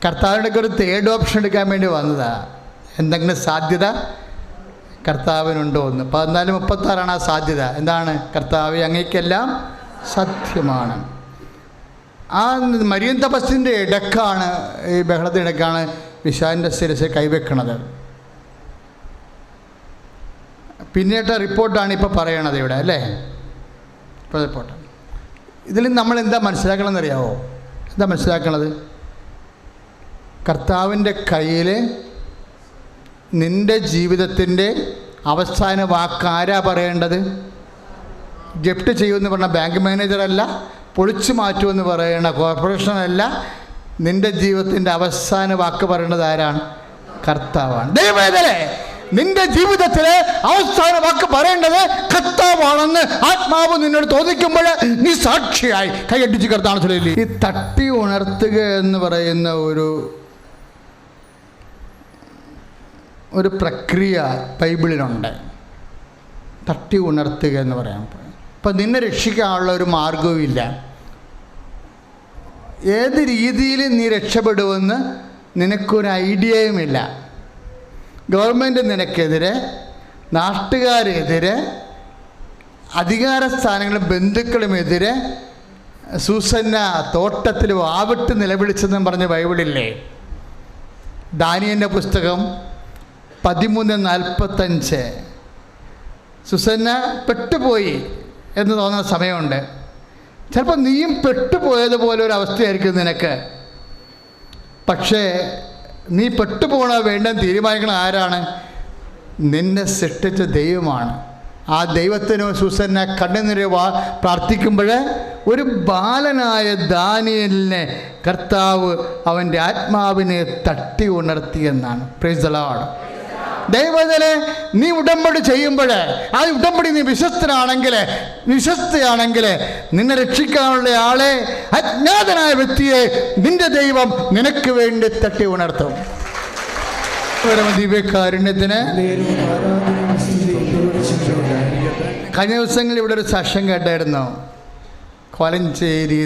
Speaker 1: കർത്താവിനൊക്കെ ഒരു തേർഡ് ഓപ്ഷൻ എടുക്കാൻ വേണ്ടി വന്നതാണ്. എന്തെങ്കിലും സാധ്യത കർത്താവിനുണ്ടോ എന്ന്. 14:36 ആ സാധ്യത. എന്താണ്? കർത്താവ് അങ്ങേക്കെല്ലാം സത്യമാണ്. ആ മരിയൻ തപസ്സിൻ്റെ ഇടക്കാണ്, ഈ ബഹളത്തിനിടക്കാണ് വിശാലിൻ്റെ ശിരസ് കൈവെക്കണത്. പിന്നീട് റിപ്പോർട്ടാണ് ഇപ്പോൾ പറയണത് ഇവിടെ അല്ലേ? ഇപ്പോൾ റിപ്പോർട്ട്. ഇതിൽ നമ്മൾ എന്താ മനസ്സിലാക്കണമെന്നറിയാവോ? എന്താ മനസ്സിലാക്കണത്? കർത്താവിൻ്റെ കയ്യിൽ നിൻ്റെ ജീവിതത്തിൻ്റെ അവസാന വാക്ക് ആരാ പറയേണ്ടത്? ജപ്റ്റ് ചെയ്യുമെന്ന് പറഞ്ഞ ബാങ്ക് മാനേജറല്ല, പൊളിച്ചു മാറ്റുമെന്ന് പറയുന്ന കോർപ്പറേഷനല്ല. നിൻ്റെ ജീവിതത്തിൻ്റെ അവസാന വാക്ക് പറയേണ്ടത് ആരാണ്? കർത്താവാണ്. ദൈവമേ, നിന്റെ ജീവിതത്തിലെ അവസാന വാക്ക് പറയേണ്ടത് കർത്താവാണെന്ന് ആത്മാവ് നിന്നോട് തോന്നിക്കുമ്പോൾ നീ സാക്ഷിയായി കൈയടിച്ച് കർത്താവ്. ഈ തട്ടി ഉണർത്തുക എന്ന് പറയുന്ന ഒരു പ്രക്രിയ ബൈബിളിലുണ്ട്. തട്ടി ഉണർത്തുക എന്ന് പറയാൻ. അപ്പം നിന്നെ രക്ഷിക്കാനുള്ള ഒരു മാർഗവും ഇല്ല. ഏത് രീതിയിൽ നീ രക്ഷപ്പെടുമെന്ന് നിനക്കൊരു ഐഡിയയുമില്ല. ഗവൺമെൻറ് നിനക്കെതിരെ, നാട്ടുകാരെതിരെ, അധികാര സ്ഥാനങ്ങളും ബന്ധുക്കളുമെതിരെ സൂസന്ന തോട്ടത്തിൽ വാവിട്ട് നിലവിളിച്ചെന്നും പറഞ്ഞ ബൈബിളില്ലേ? ദാനിയേലിൻ്റെ പുസ്തകം 13:45. സുസന്ന പെട്ടുപോയി എന്ന് തോന്നുന്ന സമയമുണ്ട്. ചിലപ്പോൾ നീയും പെട്ടുപോയതുപോലെ ഒരു അവസ്ഥയായിരിക്കും നിനക്ക്. പക്ഷേ നീ പെട്ടുപോകണോ വേണ്ടെന്ന് തീരുമാനിക്കണം ആരാണ്? നിന്നെ സൃഷ്ടിച്ച ദൈവമാണ്. ആ ദൈവത്തിന് സൂസന്ന കണ്ണുനീര് പ്രാർത്ഥിക്കുമ്പോൾ ഒരു ബാലനായ ദാനിയേലിനെ കർത്താവ് അവൻ്റെ ആത്മാവിനെ തട്ടി ഉണർത്തിയെന്നാണ്. Praise the lord. ദൈവത്തിലെ നീ ഉടമ്പടി ചെയ്യുമ്പോൾ ആ ഉടമ്പടി നീ വിശ്വസ്തയാണെങ്കിൽ നിന്നെ രക്ഷിക്കാനുള്ള ആളെ, അജ്ഞാതനായ വ്യക്തിയെ നിന്റെ ദൈവം നിനക്ക് വേണ്ടി തട്ടി ഉണർത്തും. ദിവ്യകാരുണ്യത്തിന് കഴിഞ്ഞ ദിവസങ്ങളിൽ ഇവിടെ ഒരു സാക്ഷ്യം കേട്ടായിരുന്നു. കോലഞ്ചേരി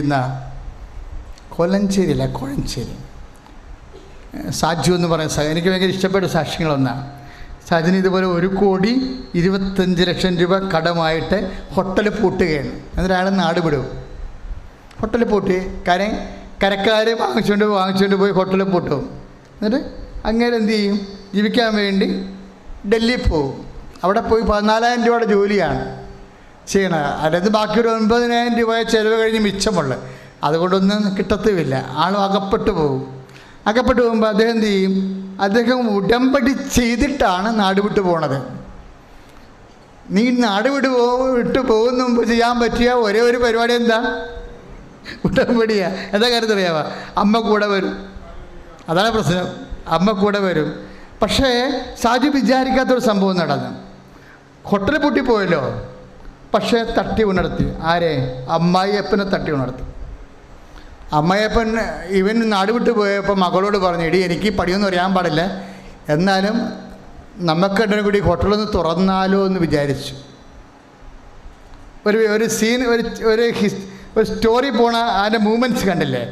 Speaker 1: സാജു എന്ന് പറയുന്ന എനിക്ക് ഭയങ്കര ഇഷ്ടപ്പെട്ട സാക്ഷ്യങ്ങളൊന്നാണ്. സാജിന് ഇതുപോലെ 1,25,00,000 രൂപ കടമായിട്ട് ഹോട്ടൽ പൂട്ടുകയാണ്. എന്നിട്ട് അയാൾ നാട് വിടും. ഹോട്ടൽ പൂട്ടി കരക്കാർ വാങ്ങിച്ചുകൊണ്ട് പോയി ഹോട്ടൽ പൂട്ടും. എന്നിട്ട് അങ്ങനെ എന്ത് ചെയ്യും? ജീവിക്കാൻ വേണ്ടി ഡൽഹി പോകും. അവിടെ പോയി 14,000 രൂപയുടെ ജോലിയാണ് ചെയ്യണത്. അതായത് ബാക്കി ഒരു 9,000 രൂപ ചിലവ് കഴിഞ്ഞ് മിച്ചമുള്ളത്, അതുകൊണ്ടൊന്നും കിട്ടത്തുമില്ല. ആളും അകപ്പെട്ടു പോകും. അകപ്പെട്ടു പോകുമ്പോൾ അദ്ദേഹം എന്ത് ചെയ്യും? അദ്ദേഹം ഉടമ്പടി ചെയ്തിട്ടാണ് നാട് വിട്ടു പോണത്. നീ നാട് വിട്ടു പോകുന്ന മുമ്പ് ചെയ്യാൻ പറ്റിയ ഒരേ ഒരു പരിപാടി എന്താ? ഉടമ്പടിയാ. എന്താ കാര്യത്തിൽ അറിയാവാ? അമ്മ കൂടെ വരും. അതാണ് പ്രശ്നം. അമ്മ കൂടെ വരും. പക്ഷേ സാജു വിചാരിക്കാത്തൊരു സംഭവം നടന്നു. ഹോട്ടൽ പൂട്ടിപ്പോയല്ലോ, പക്ഷേ തട്ടി ഉണർത്തി. ആരെ? അമ്മായിയപ്പനെ തട്ടി ഉണർത്തി. അമ്മായിയപ്പൻ ഇവൻ നാട് വിട്ട് പോയപ്പോൾ മകളോട് പറഞ്ഞു, എടി എനിക്ക് പടിയൊന്നും അറിയാൻ പാടില്ല, എന്നാലും നമുക്ക് രണ്ടും കൂടി ഹോട്ടലൊന്ന് തുറന്നാലോ എന്ന് വിചാരിച്ചു. ഒരു സീൻ, ഒരു സ്റ്റോറി പോണ അതിൻ്റെ മൂവ്മെൻറ്റ്സ് കണ്ടില്ലേ?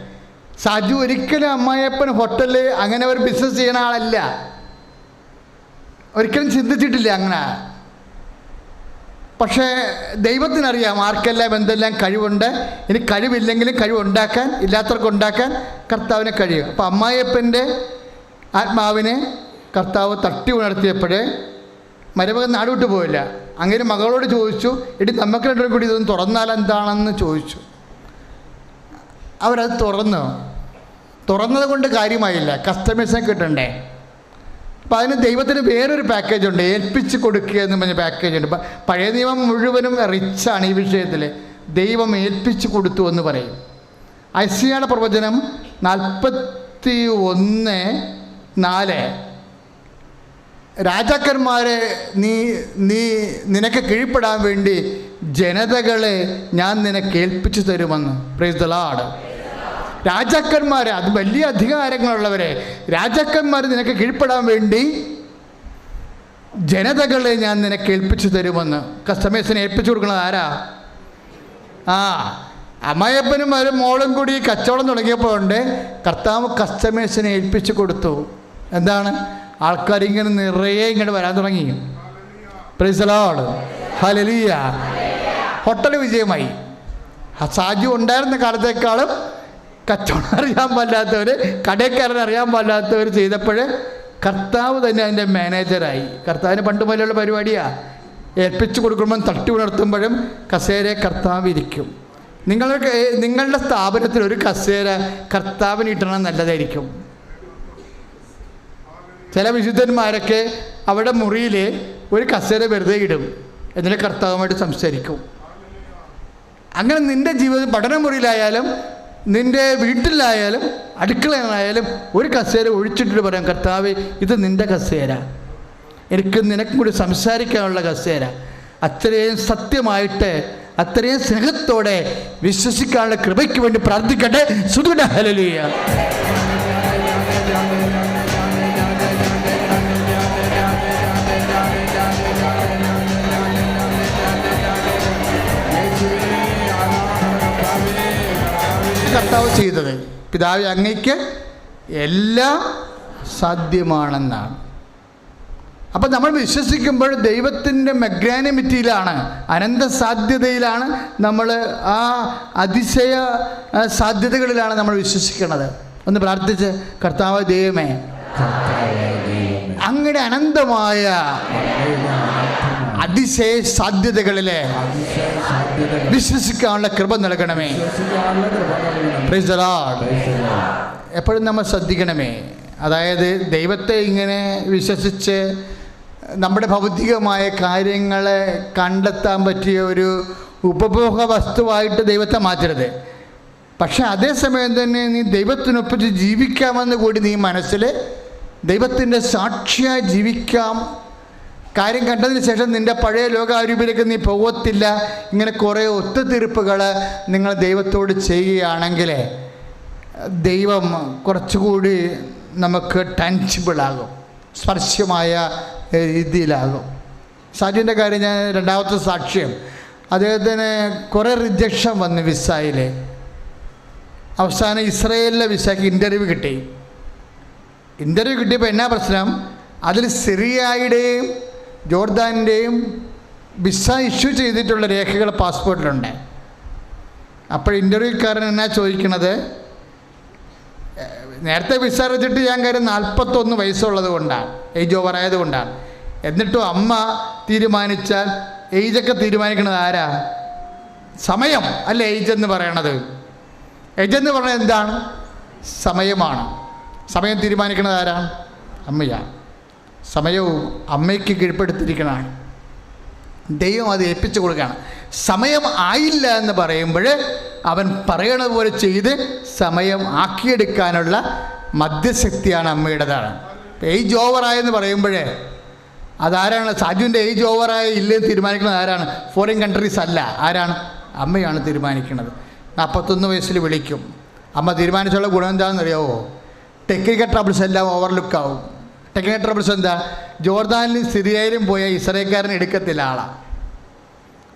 Speaker 1: സാജു ഒരിക്കലും അമ്മായിയപ്പൻ ഹോട്ടലിൽ അങ്ങനെ ഒരു ബിസിനസ് ചെയ്യണ ആളല്ല. ഒരിക്കലും ചിന്തിച്ചിട്ടില്ല അങ്ങനെ. പക്ഷേ ദൈവത്തിനറിയാം ആർക്കെല്ലാം എന്തെല്ലാം കഴിവുണ്ട്. ഇനി കഴിവില്ലെങ്കിലും കഴിവുണ്ടാക്കാൻ, ഇല്ലാത്തവർക്ക് ഉണ്ടാക്കാൻ കർത്താവിന് കഴിയും. അപ്പോൾ അമ്മായിയപ്പൻ്റെ ആത്മാവിനെ കർത്താവ് തട്ടി ഉണർത്തിയപ്പോഴേ മരുമകൻ നാട് വിട്ടു പോയില്ല. അങ്ങനെ മകളോട് ചോദിച്ചു, എടി നമുക്ക് രണ്ടും കൂടി ഇതൊന്ന് തുറന്നാൽ എന്താണെന്ന് ചോദിച്ചു. അവരത് തുറന്നത് കൊണ്ട് കാര്യമായില്ല, കസ്റ്റമേഴ്സിനെ കിട്ടണ്ടേ. അപ്പോൾ അതിന് ദൈവത്തിന് വേറൊരു പാക്കേജുണ്ട്, ഏൽപ്പിച്ച് കൊടുക്കുക എന്ന് പറഞ്ഞ പാക്കേജുണ്ട്. പഴയ നിയമം മുഴുവനും റിച്ചാണ് ഈ വിഷയത്തിൽ. ദൈവം ഏൽപ്പിച്ച് കൊടുത്തു എന്ന് പറയും. ഐസിയായുടെ പ്രവചനം 41:4 രാജാക്കന്മാരെ നിനക്ക് കീഴ്പ്പെടാൻ വേണ്ടി ജനതകളെ ഞാൻ നിനക്ക് ഏൽപ്പിച്ചു തരുമെന്ന്. Price the Lord. രാജാക്കന്മാരെ, അത് വലിയ അധികാരങ്ങളുള്ളവരെ, രാജാക്കന്മാർ നിനക്ക് കീഴ്പ്പെടാൻ വേണ്ടി ജനതകളെ ഞാൻ നിനക്ക് ഏൽപ്പിച്ചു തരുമെന്ന്. കസ്റ്റമേഴ്സിനെ ഏൽപ്പിച്ചു കൊടുക്കുന്നത് ആരാ? അമ്മായിയപ്പനും അവരും മോളും കൂടി കച്ചവടം തുടങ്ങിയപ്പോൾ ഉണ്ട് കർത്താവ് കസ്റ്റമേഴ്സിനെ ഏൽപ്പിച്ചു കൊടുത്തു. എന്താണ്? ആൾക്കാരിങ്ങനെ നിറയെ ഇങ്ങോട്ട് വരാൻ തുടങ്ങി. Price the lord. Hallelujah. Hotel വിജയമായി. സാജു ഉണ്ടായിരുന്ന കാലത്തേക്കാളും കച്ചവടം അറിയാൻ പാടില്ലാത്തവർ, കടക്കാരൻ അറിയാൻ പാടില്ലാത്തവർ ചെയ്തപ്പോൾ കർത്താവ് തന്നെ അതിൻ്റെ മാനേജറായി. കർത്താവിന് പണ്ട് മുതലുള്ള പരിപാടിയാണ്. ഏൽപ്പിച്ചു കൊടുക്കുമ്പം തട്ടി ഉണർത്തുമ്പോഴും കസേര കർത്താവ് ഇരിക്കും. നിങ്ങളുടെ സ്ഥാപനത്തിൽ ഒരു കസേര കർത്താവിന് ഇട്ടണം നല്ലതായിരിക്കും. ചില വിശുദ്ധന്മാരൊക്കെ അവിടെ മുറിയിൽ ഒരു കസേര വെറുതെ ഇടും, എന്നിട്ട് കർത്താവുമായിട്ട് സംസാരിക്കും. അങ്ങനെ നിൻ്റെ ജീവിതം പഠനമുറിയിലായാലും നിൻ്റെ വീട്ടിലായാലും അടുക്കളയിലായാലും ഒരു കസേര ഒഴിച്ചിട്ട് പറയാം, കർത്താവേ ഇത് നിൻ്റെ കസേര, എനിക്ക് നിനക്കും കൂടി സംസാരിക്കാനുള്ള കസേര. അത്രയും സത്യമായിട്ട് അത്രയും സ്നേഹത്തോടെ വിശ്വസിക്കാനുള്ള കൃപയ്ക്ക് വേണ്ടി പ്രാർത്ഥിക്കട്ടെ. സുദുന ഹല്ലേലൂയ. കർത്താവ് ചെയ്തത്. പിതാവേ, അങ്ങയ്ക്ക് എല്ലാം സാധ്യമാണെന്നാണ്. അപ്പം നമ്മൾ വിശ്വസിക്കുമ്പോൾ ദൈവത്തിൻ്റെ മെഗ്നാനിമിറ്റിയിലാണ്, അനന്ത സാധ്യതയിലാണ് നമ്മൾ, ആ അതിശയ സാധ്യതകളിലാണ് നമ്മൾ വിശ്വസിക്കുന്നത്. ഒന്ന് പ്രാർത്ഥിച്ച്, കർത്താവ് ദൈവമേ, അങ്ങയുടെ അനന്തമായ അതിശയ സാധ്യതകളിലെ വിശ്വസിക്കാനുള്ള കൃപ നൽകണമേ. Price the Lord. എപ്പോഴും നമ്മൾ ശ്രദ്ധിക്കണമേ. അതായത് ദൈവത്തെ ഇങ്ങനെ വിശ്വസിച്ച് നമ്മുടെ ഭൗതികമായ കാര്യങ്ങളെ കണ്ടെത്താൻ പറ്റിയ ഒരു ഉപഭോഗ വസ്തുവായിട്ട് ദൈവത്തെ മാറ്റരുത്. പക്ഷെ അതേസമയം തന്നെ നീ ദൈവത്തിനൊപ്പിച്ച് ജീവിക്കാമെന്ന് കൂടി നീ മനസ്സിൽ ദൈവത്തിൻ്റെ സാക്ഷിയായി ജീവിക്കാം. കാര്യം കണ്ടതിന് ശേഷം നിൻ്റെ പഴയ ലോകാരൂപിലേക്ക് നീ പോകത്തില്ല. ഇങ്ങനെ കുറേ ഒത്തുതീർപ്പുകൾ നിങ്ങൾ ദൈവത്തോട് ചെയ്യുകയാണെങ്കിൽ ദൈവം കുറച്ചുകൂടി നമുക്ക് ടാൻജിബിളാകും, സ്പർശ്യമായ രീതിയിലാകും. സാജുവിൻ്റെ കാര്യം ഞാൻ രണ്ടാമത്തെ സാക്ഷ്യം, അദ്ദേഹത്തിന് കുറേ റിജക്ഷൻ വന്നു വിസയിൽ. അവസാനം ഇസ്രയേലിലെ വിസയ്ക്ക് ഇൻ്റർവ്യൂ കിട്ടി. ഇൻ്റർവ്യൂ കിട്ടിയപ്പോൾ എന്നാ പ്രശ്നം, അതിൽ സിറിയയുടെയും ജോർദാനിൻ്റെയും വിസ ഇഷ്യൂ ചെയ്തിട്ടുള്ള രേഖകൾ പാസ്പോർട്ടിലുണ്ട്. അപ്പോൾ ഇൻ്റർവ്യൂക്കാരൻ എന്നാ ചോദിക്കണത്, നേരത്തെ വിസ വെച്ചിട്ട് ഞാൻ കാര്യം 41 വയസ്സുള്ളത് കൊണ്ടാണ്, ഏജ് ഓവർ ആയതുകൊണ്ടാണ്. എന്നിട്ടും അമ്മ തീരുമാനിച്ചാൽ ഏജൊക്കെ തീരുമാനിക്കുന്നത് ആരാ? സമയം അല്ല ഏജ് എന്ന് പറയണത്. ഏജ് എന്ന് പറയുന്നത് എന്താണ്? സമയമാണ്. സമയം തീരുമാനിക്കുന്നത് ആരാണ്? അമ്മയാണ്. സമയവും അമ്മയ്ക്ക് കീഴ്പ്പെടുത്തിയിരിക്കണതാണ്. ദൈവം അത് ഏൽപ്പിച്ചു കൊടുക്കുകയാണ്. സമയം ആയില്ല എന്ന് പറയുമ്പോൾ അവൻ പറയണത് പോലെ ചെയ്ത് സമയം ആക്കിയെടുക്കാനുള്ള മധ്യശക്തിയാണ് അമ്മയുടേതാണ്. ഏജ് ഓവറായെന്ന് പറയുമ്പോഴേ അതാരാണ്? സാജുവിൻ്റെ ഏജ് ഓവറായ ഇല്ലെന്ന് തീരുമാനിക്കുന്നത് ആരാണ്? ഫോറിൻ കൺട്രീസ് അല്ല. ആരാണ്? അമ്മയാണ് തീരുമാനിക്കുന്നത്. 41 വയസ്സിൽ വിളിക്കും. അമ്മ തീരുമാനിച്ചുള്ള ഗുണം എന്താണെന്ന് അറിയാമോ? ടെക്നിക്കൽ ട്രബിൾസ് എല്ലാം ഓവർലുക്കാവും. ടെക്നിക്കൽ ട്രബിൾസ് എന്താ? ജോർദാനിലും സിറിയയിലും പോയ ഇസ്രായേൽക്കാരനെ എടുക്കത്തില്ല ആളാണ്.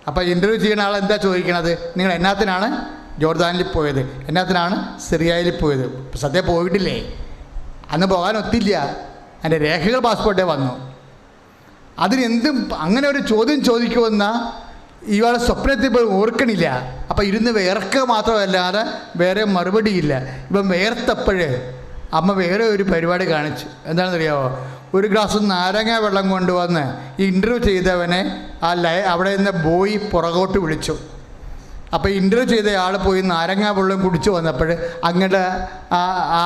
Speaker 1: അപ്പോൾ ഇൻ്റർവ്യൂ ചെയ്യുന്ന ആൾ എന്താ ചോദിക്കണത്? നിങ്ങൾ എന്നാത്തിനാണ് ജോർദാനിൽ പോയത്? എന്നാത്തിനാണ് സിറിയയിൽ പോയത്? സദ്യ പോയിട്ടില്ലേ? അന്ന് പോകാൻ ഒത്തില്ല. അതിൻ്റെ രേഖകൾ പാസ്പോർട്ടേ വന്നു. അതിനെന്തും അങ്ങനെ ഒരു ചോദ്യം ചോദിക്കുമെന്ന ഇയാളെ സ്വപ്നത്തിൽ പോയി ഓർക്കണില്ല. അപ്പം ഇരുന്ന് വേർക്കുക മാത്രമല്ലാതെ വേറെ മറുപടിയില്ല. ഇപ്പം വേർത്തപ്പോഴേ അമ്മ വേറെ ഒരു പരിപാടി കാണിച്ചു. എന്താണെന്നറിയാമോ? ഒരു ഗ്ലാസ് നാരങ്ങ വെള്ളം കൊണ്ടുവന്ന് ഈ ഇൻ്റർവ്യൂ ചെയ്തവനെ അവിടെ നിന്ന് ബോയ് പുറകോട്ട് വിളിച്ചു. അപ്പോൾ ഇൻ്റർവ്യൂ ചെയ്ത ആൾ പോയി നാരങ്ങ വെള്ളം കുടിച്ചു വന്നപ്പോൾ അങ്ങോട്ട്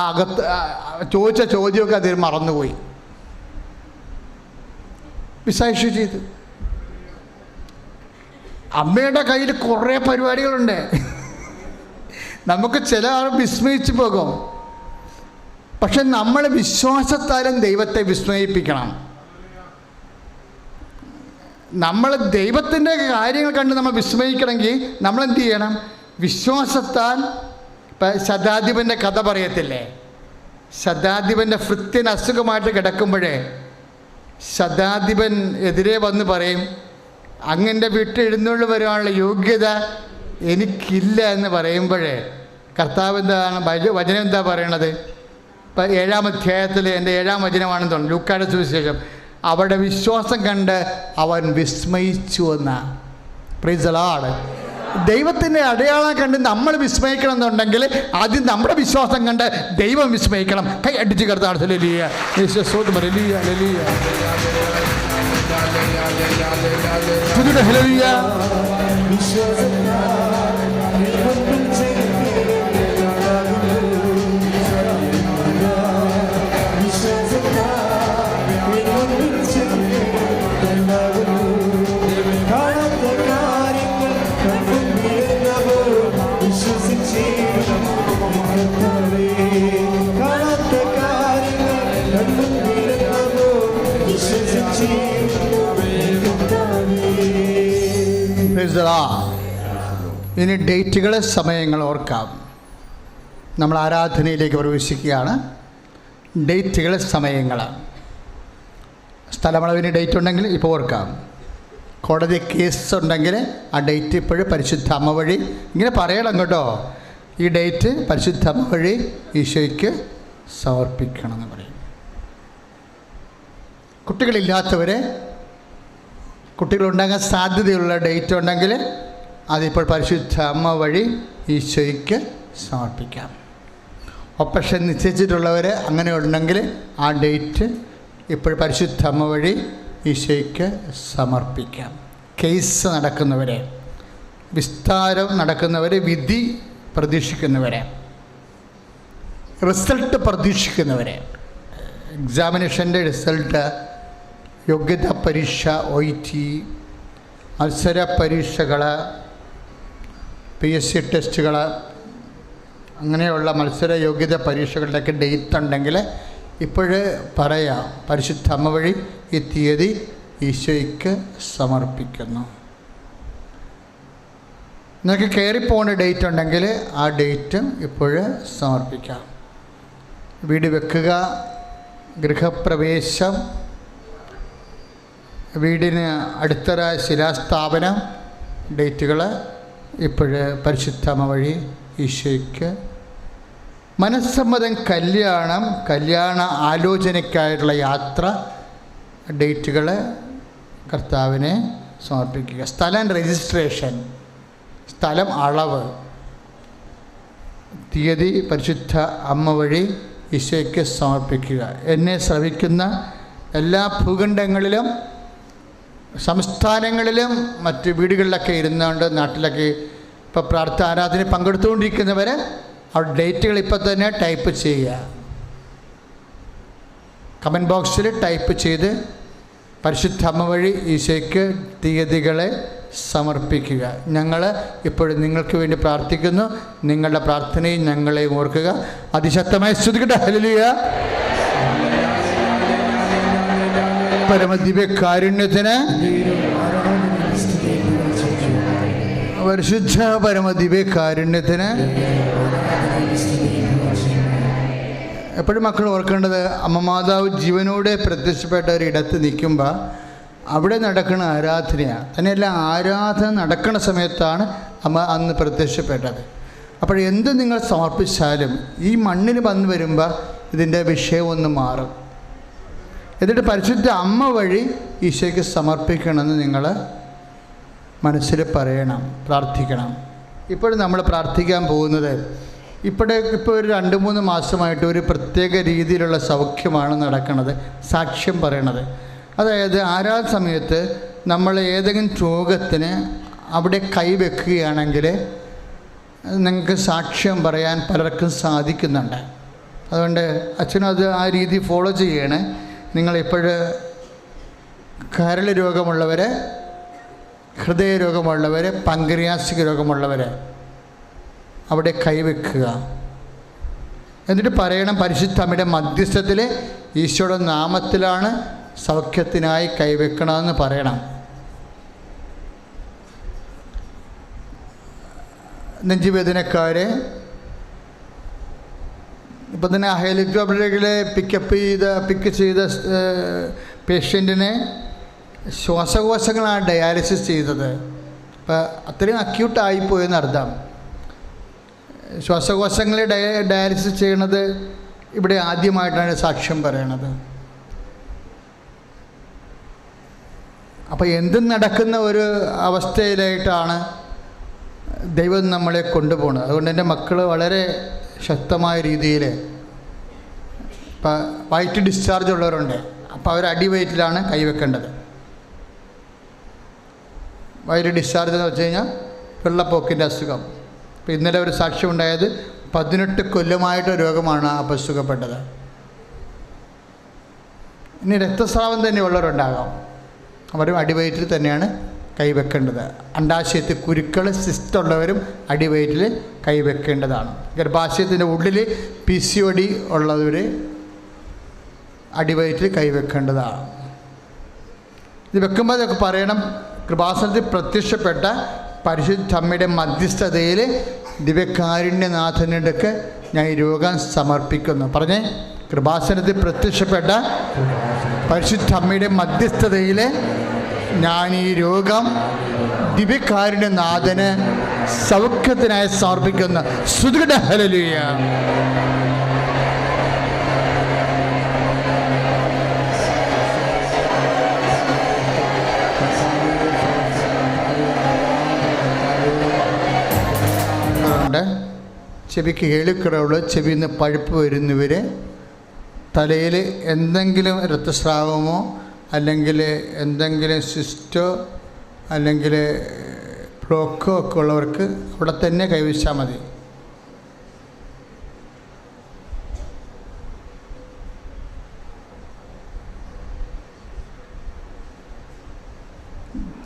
Speaker 1: അകത്ത് ചോദിച്ച ചോദ്യമൊക്കെ അതിൽ മറന്നുപോയി. വിസ ഇഷ്യൂ ചെയ്തു. അമ്മയുടെ കയ്യിൽ കുറേ പരിപാടികളുണ്ട്. നമുക്ക് ചില ആൾ വിസ്മയിച്ചു പോകും. പക്ഷെ നമ്മൾ വിശ്വാസത്താലും ദൈവത്തെ വിസ്മയിപ്പിക്കണം. നമ്മൾ ദൈവത്തിൻ്റെ കാര്യങ്ങൾ കണ്ട് നമ്മൾ വിസ്മയിക്കണമെങ്കിൽ നമ്മളെന്ത് ചെയ്യണം? വിശ്വാസത്താൽ. ഇപ്പം ശതാധിപൻ്റെ കഥ പറയത്തില്ലേ? ശതാധിപൻ്റെ ഭൃത്യൻ അസുഖമായിട്ട് കിടക്കുമ്പോഴേ ശതാധിപൻ എതിരെ വന്ന് പറയും, അങ്ങൻ്റെ വീട്ടിൽ എഴുന്നള്ളി വരാനുള്ള യോഗ്യത എനിക്കില്ല എന്ന് പറയുമ്പോഴേ കർത്താവ് എന്താണ് വചനം എന്താ പറയണത്? ഇപ്പം 7-ാം അധ്യായത്തിൽ എൻ്റെ 7-ാം വചനമാണെന്ന് തോന്നുന്നു, ലൂക്കായുടെ സുവിശേഷം. അവരുടെ വിശ്വാസം കണ്ട് അവൻ വിസ്മയിച്ചു എന്ന. Price the Lord. ദൈവത്തിൻ്റെ അടയാളം കണ്ട് നമ്മൾ വിസ്മയിക്കണം എന്നുണ്ടെങ്കിൽ ആദ്യം നമ്മുടെ വിശ്വാസം കണ്ട് ദൈവം വിസ്മയിക്കണം. കൈ അടിച്ച് കർത്താവ് ഇനി ഡേറ്റുകൾ, സമയങ്ങൾ ഓർക്കാം. നമ്മൾ ആരാധനയിലേക്ക് പ്രവേശിക്കുകയാണ്. ഡേറ്റുകൾ, സമയങ്ങൾ. സ്ഥലമളവിന് ഡേറ്റ് ഉണ്ടെങ്കിൽ ഇപ്പോൾ ഓർക്കാം. കോടതി കേസ് ഉണ്ടെങ്കിൽ ആ ഡേറ്റ് ഇപ്പോഴും പരിശുദ്ധ അമ്മ വഴി ഇങ്ങനെ പറയണം കേട്ടോ. ഈ ഡേറ്റ് പരിശുദ്ധ അമ്മ വഴി ഈശോയ്ക്ക് സമർപ്പിക്കണമെന്ന് പറയും. കുട്ടികളില്ലാത്തവരെ, കുട്ടികളുണ്ടാകാൻ സാധ്യതയുള്ള ഡേറ്റ് ഉണ്ടെങ്കിൽ അതിപ്പോൾ പരിശുദ്ധ അമ്മ വഴി ഈശോയ്ക്ക് സമർപ്പിക്കാം. ഓപ്പറേഷൻ നിശ്ചയിച്ചിട്ടുള്ളവർ അങ്ങനെ ഉണ്ടെങ്കിൽ ആ ഡേറ്റ് ഇപ്പോൾ പരിശുദ്ധ അമ്മ വഴി ഈശോയ്ക്ക് സമർപ്പിക്കാം. കേസ് നടക്കുന്നവരെ, വിസ്താരം നടക്കുന്നവരെ, വിധി പ്രതീക്ഷിക്കുന്നവരെ, റിസൾട്ട് പ്രതീക്ഷിക്കുന്നവരെ, എക്സാമിനേഷൻ്റെ റിസൾട്ട്, യോഗ്യതാ പരീക്ഷ, OET, മത്സര പരീക്ഷകൾ, PSC ടെസ്റ്റുകൾ, അങ്ങനെയുള്ള മത്സര യോഗ്യത പരീക്ഷകളുടെയൊക്കെ ഡേറ്റ് ഉണ്ടെങ്കിൽ ഇപ്പോഴേ പറയാം, പരിശുദ്ധ അമ്മ വഴി ഈ തീയതി ഈശോയ്ക്ക് സമർപ്പിക്കുന്നു. നിങ്ങൾക്ക് കയറിപ്പോകേണ്ട ഡേറ്റ് ഉണ്ടെങ്കിൽ ആ ഡേറ്റ് ഇപ്പോഴേ സമർപ്പിക്കാം. വീട് വെക്കുക, ഗൃഹപ്രവേശം, വീടിന് അടുത്തറ ശിലാസ്ഥാപനം ഡേറ്റുകൾ ഇപ്പോഴേ പരിശുദ്ധ അമ്മ വഴി ഈശോയ്ക്ക്. മനസ്സമ്മതം, കല്യാണം, കല്യാണ ആലോചനയ്ക്കായിട്ടുള്ള യാത്ര ഡേറ്റുകൾ കർത്താവിനെ സമർപ്പിക്കുക. സ്ഥലം രജിസ്ട്രേഷൻ, സ്ഥലം അളവ്, തീയതി പരിശുദ്ധ അമ്മ വഴി ഈശോയ്ക്ക് സമർപ്പിക്കുക. എന്നെ ശ്രവിക്കുന്ന എല്ലാ ഭൂഖണ്ഡങ്ങളിലും സംസ്ഥാനങ്ങളിലും മറ്റ് വീടുകളിലൊക്കെ ഇരുന്നുകൊണ്ട് നാട്ടിലൊക്കെ ഇപ്പോൾ പ്രാർത്ഥന ആരാധന പങ്കെടുത്തുകൊണ്ടിരിക്കുന്നവർ ആ ഡേറ്റുകൾ ഇപ്പോൾ തന്നെ ടൈപ്പ് ചെയ്യുക. കമൻറ്റ് ബോക്സിൽ ടൈപ്പ് ചെയ്ത് പരിശുദ്ധ അമ്മ വഴി ഈശോയ്ക്ക് തീയതികളെ സമർപ്പിക്കുക. ഞങ്ങൾ ഇപ്പോഴും നിങ്ങൾക്ക് വേണ്ടി പ്രാർത്ഥിക്കുന്നു. നിങ്ങളുടെ പ്രാർത്ഥനയും ഞങ്ങളെയും ഓർക്കുക. അതിശക്തമായി സ്തുതിക്കട്ടെ. ഹല്ലേലൂയ. പരമദിവ്യ കാരുണ്യത്തിന്, പരിശുദ്ധ പരമദിവ്യ കാരുണ്യത്തിന്. എപ്പോഴും മക്കൾ ഓർക്കേണ്ടത്, അമ്മ മാതാവ് ജീവനോടെ പ്രത്യക്ഷപ്പെട്ട ഒരിടത്ത് നിൽക്കുമ്പോൾ അവിടെ നടക്കുന്ന ആരാധനയാണ്. തന്നെയല്ല, ആരാധന നടക്കുന്ന സമയത്താണ് അമ്മ അന്ന് പ്രത്യക്ഷപ്പെട്ടത്. അപ്പോൾ എന്ത് നിങ്ങൾ സമർപ്പിച്ചാലും ഈ മണ്ണിൽ വന്നു വരുമ്പോൾ ഇതിൻ്റെ വിഷയം ഒന്ന് മാറും. എന്നിട്ട് പരിശുദ്ധ അമ്മ വഴി ഈശോയ്ക്ക് സമർപ്പിക്കണമെന്ന് നിങ്ങൾ മനസ്സിൽ പറയണം, പ്രാർത്ഥിക്കണം. ഇപ്പോഴും നമ്മൾ പ്രാർത്ഥിക്കാൻ പോകുന്നത്, ഇപ്പോൾ ഒരു 2-3 മാസമായിട്ട് ഒരു പ്രത്യേക രീതിയിലുള്ള സൗഖ്യമാണ് നടക്കുന്നത്, സാക്ഷ്യം പറയണത്. അതായത് ആരാധന സമയത്ത് നമ്മൾ ഏതെങ്കിലും രോഗത്തിന് അവിടെ കൈവെക്കുകയാണെങ്കിൽ നിങ്ങൾക്ക് സാക്ഷ്യം പറയാൻ പലർക്കും സാധിക്കുന്നുണ്ട്. അതുകൊണ്ട് അച്ഛനും അത് ആ രീതി ഫോളോ ചെയ്യണേ. നിങ്ങളിപ്പോൾ കരൾ രോഗമുള്ളവർ, ഹൃദയരോഗമുള്ളവർ, പങ്ക്രിയാസിക് രോഗമുള്ളവർ അവിടെ കൈവെക്കുക. എന്നിട്ട് പറയണം, പരിശുദ്ധ അമ്മയുടെ മധ്യസ്ഥത്തിൽ ഈശോയുടെ നാമത്തിലാണ് സൗഖ്യത്തിനായി കൈവെക്കണമെന്ന് പറയണം. നെഞ്ചുവേദനക്കാരെ ഇപ്പം തന്നെ ഹെലികോപ്റ്ററുകളെ പിക്ക് ചെയ്ത പേഷ്യൻറ്റിനെ ശ്വാസകോശങ്ങളാണ് ഡയാലിസിസ് ചെയ്തത്. അപ്പം അത്രയും അക്യൂട്ടായിപ്പോയെന്ന് അർത്ഥം. ശ്വാസകോശങ്ങളെ ഡയാലിസിസ് ചെയ്യണത് ഇവിടെ ആദ്യമായിട്ടാണ് സാക്ഷ്യം പറയണത്. അപ്പോൾ എന്തും നടക്കുന്ന ഒരു അവസ്ഥയിലായിട്ടാണ് ദൈവം നമ്മളെ കൊണ്ടുപോകുന്നത്. അതുകൊണ്ട് എൻ്റെ മക്കൾ വളരെ ശക്തമായ രീതിയിൽ, ഇപ്പം വയറ്റ് ഡിസ്ചാർജ് ഉള്ളവരുണ്ട്, അപ്പോൾ അവർ അടിവയറ്റിലാണ് കൈവെക്കേണ്ടത്. വയറ്റ് ഡിസ്ചാർജ് എന്ന് വെച്ച് കഴിഞ്ഞാൽ വെള്ളപ്പൊക്കിൻ്റെ അസുഖം. ഇപ്പോൾ ഇന്നലെ ഒരു സാക്ഷ്യം ഉണ്ടായത് 18 കൊല്ലമായിട്ട് രോഗമാണ് അപ്പോൾ സുഖപ്പെട്ടത്. ഇനി രക്തസ്രാവം തന്നെ ഉള്ളവരുണ്ടാകാം, അവരും അടിവയറ്റിൽ തന്നെയാണ് കൈവെക്കേണ്ടത്. അണ്ടാശയത്തിൽ കുരുക്കൾ, സിസ്റ്റ് ഉള്ളവരും അടിവയറ്റിൽ കൈവെക്കേണ്ടതാണ്. ഗർഭാശയത്തിൻ്റെ ഉള്ളിൽ PCOD ഉള്ളവർ അടിവയറ്റിൽ കൈവെക്കേണ്ടതാണ്. ഇത് വെക്കുമ്പോൾ അതൊക്കെ പറയണം, കൃപാസനത്തിൽ പ്രത്യക്ഷപ്പെട്ട പരിശുദ്ധ അമ്മയുടെ മധ്യസ്ഥതയിൽ ദിവ്യകാരുണ്യനാഥനുടെയൊക്കെ ഞാൻ ഈ രോഗം സമർപ്പിക്കുന്നു. പറഞ്ഞേ, കൃപാസനത്തിൽ പ്രത്യക്ഷപ്പെട്ട പരിശുദ്ധ അമ്മയുടെ മധ്യസ്ഥതയിൽ ഞാൻ ഈ രോഗം ദിവ്യകാരുണ്യനാഥന് സൗഖ്യത്തിനായി സമർപ്പിക്കുന്ന സ്തുതിക്കട്ടെ. ഹല്ലേലൂയ. ചെവിക്ക് കേൾക്കുറവുള്ള ചെവിയിൽ നിന്ന് പഴുപ്പ് വരുന്നവർ, തലയിൽ എന്തെങ്കിലും രക്തസ്രാവമോ അല്ലെങ്കിൽ എന്തെങ്കിലും സിസ്റ്റോ അല്ലെങ്കിൽ ബ്ലോക്കോ ഒക്കെ ഉള്ളവർക്ക് അവിടെ തന്നെ കൈവച്ചാൽ മതി.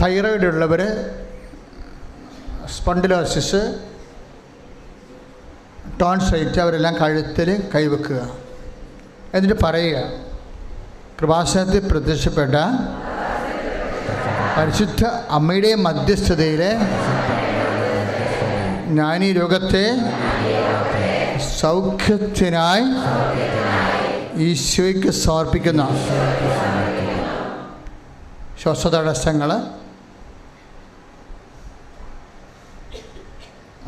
Speaker 1: തൈറോയിഡ് ഉള്ളവർ, സ്പോണ്ടിലോസിസ്, ടോൺസൈറ്റ്, അവരെല്ലാം കഴുത്തിൽ കൈവെക്കുക. എന്നിട്ട് പറയുക, കൃപാസനത്തിൽ പ്രത്യക്ഷപ്പെട്ട പരിശുദ്ധ അമ്മയുടെ മധ്യസ്ഥതയിൽ ഞാൻ ഈ രോഗത്തെ സൗഖ്യത്തിനായി ഈശോയ്ക്ക് സമർപ്പിക്കുന്ന ശ്വാസതടസ്സങ്ങൾ,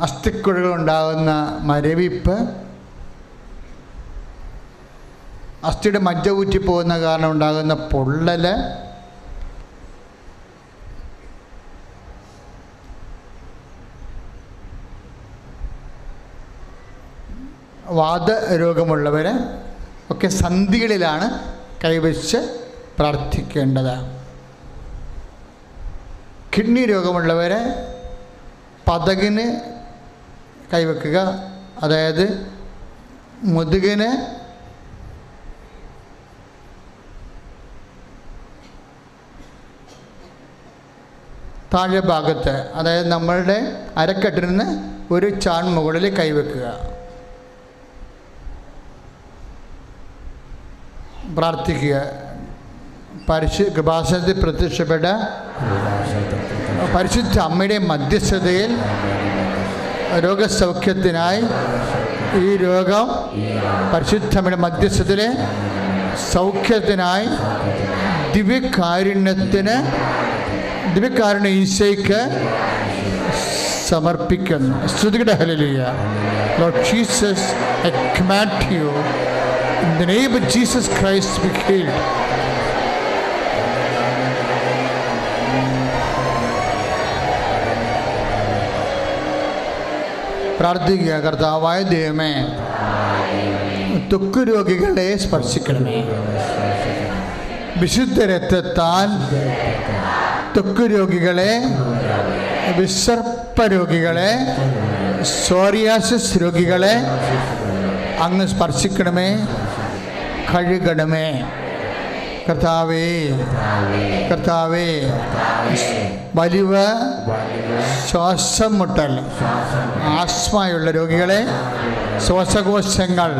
Speaker 1: അസ്ഥിക്കുഴലുണ്ടാകുന്ന മരവിപ്പ്, അസ്ഥിയുടെ മജ്ജ ഊറ്റിപ്പോകുന്ന കാരണം ഉണ്ടാകുന്ന പൊള്ളൽ, വാതരോഗമുള്ളവർ ഒക്കെ സന്ധികളിലാണ് കൈവച്ച് പ്രാർത്ഥിക്കേണ്ടത്. കിഡ്നി രോഗമുള്ളവർ പതകിന് കൈവെക്കുക, അതായത് മുതുകിന് താഴെ ഭാഗത്ത്, അതായത് നമ്മളുടെ അരക്കെട്ടിൽ നിന്ന് ഒരു ചാൺ മുകളിൽ കൈവെക്കുക. പ്രാർത്ഥിക്കുക. കൃപാസനത്തിൽ പ്രത്യക്ഷപ്പെട്ട പരിശുദ്ധ അമ്മയുടെ മധ്യസ്ഥതയിൽ രോഗസൗഖ്യത്തിനായി ഈ രോഗം പരിശുദ്ധ അമ്മയുടെ മധ്യസ്ഥതയിലെ സൗഖ്യത്തിനായി ദിവ്യകാരുണ്യ ഈശോയ്ക്ക് സമർപ്പിക്കുന്നു. സ്തുതിക്കട്ടെ. Hallelujah. Lord Jesus, I command you in the name of Jesus Christ be healed. പ്രാർത്ഥിക്കുക. കർത്താവായ ദൈവമേ, ത്വക്ക് രോഗികളെ സ്പർശിക്കണമേ. വിശുദ്ധ രക്തത്താൽ ത്വക്ക് രോഗികളെ, വിസർപ്പ രോഗികളെ, സോറിയാസിസ് രോഗികളെ അങ്ങ് സ്പർശിക്കണമേ, കഴുകണമേ. കർത്താവേ, കർത്താവേ, വലിയ ശ്വാസം മുട്ടൽ, ആസ്മയുള്ള രോഗികളെ, ശ്വാസകോശങ്ങൾ,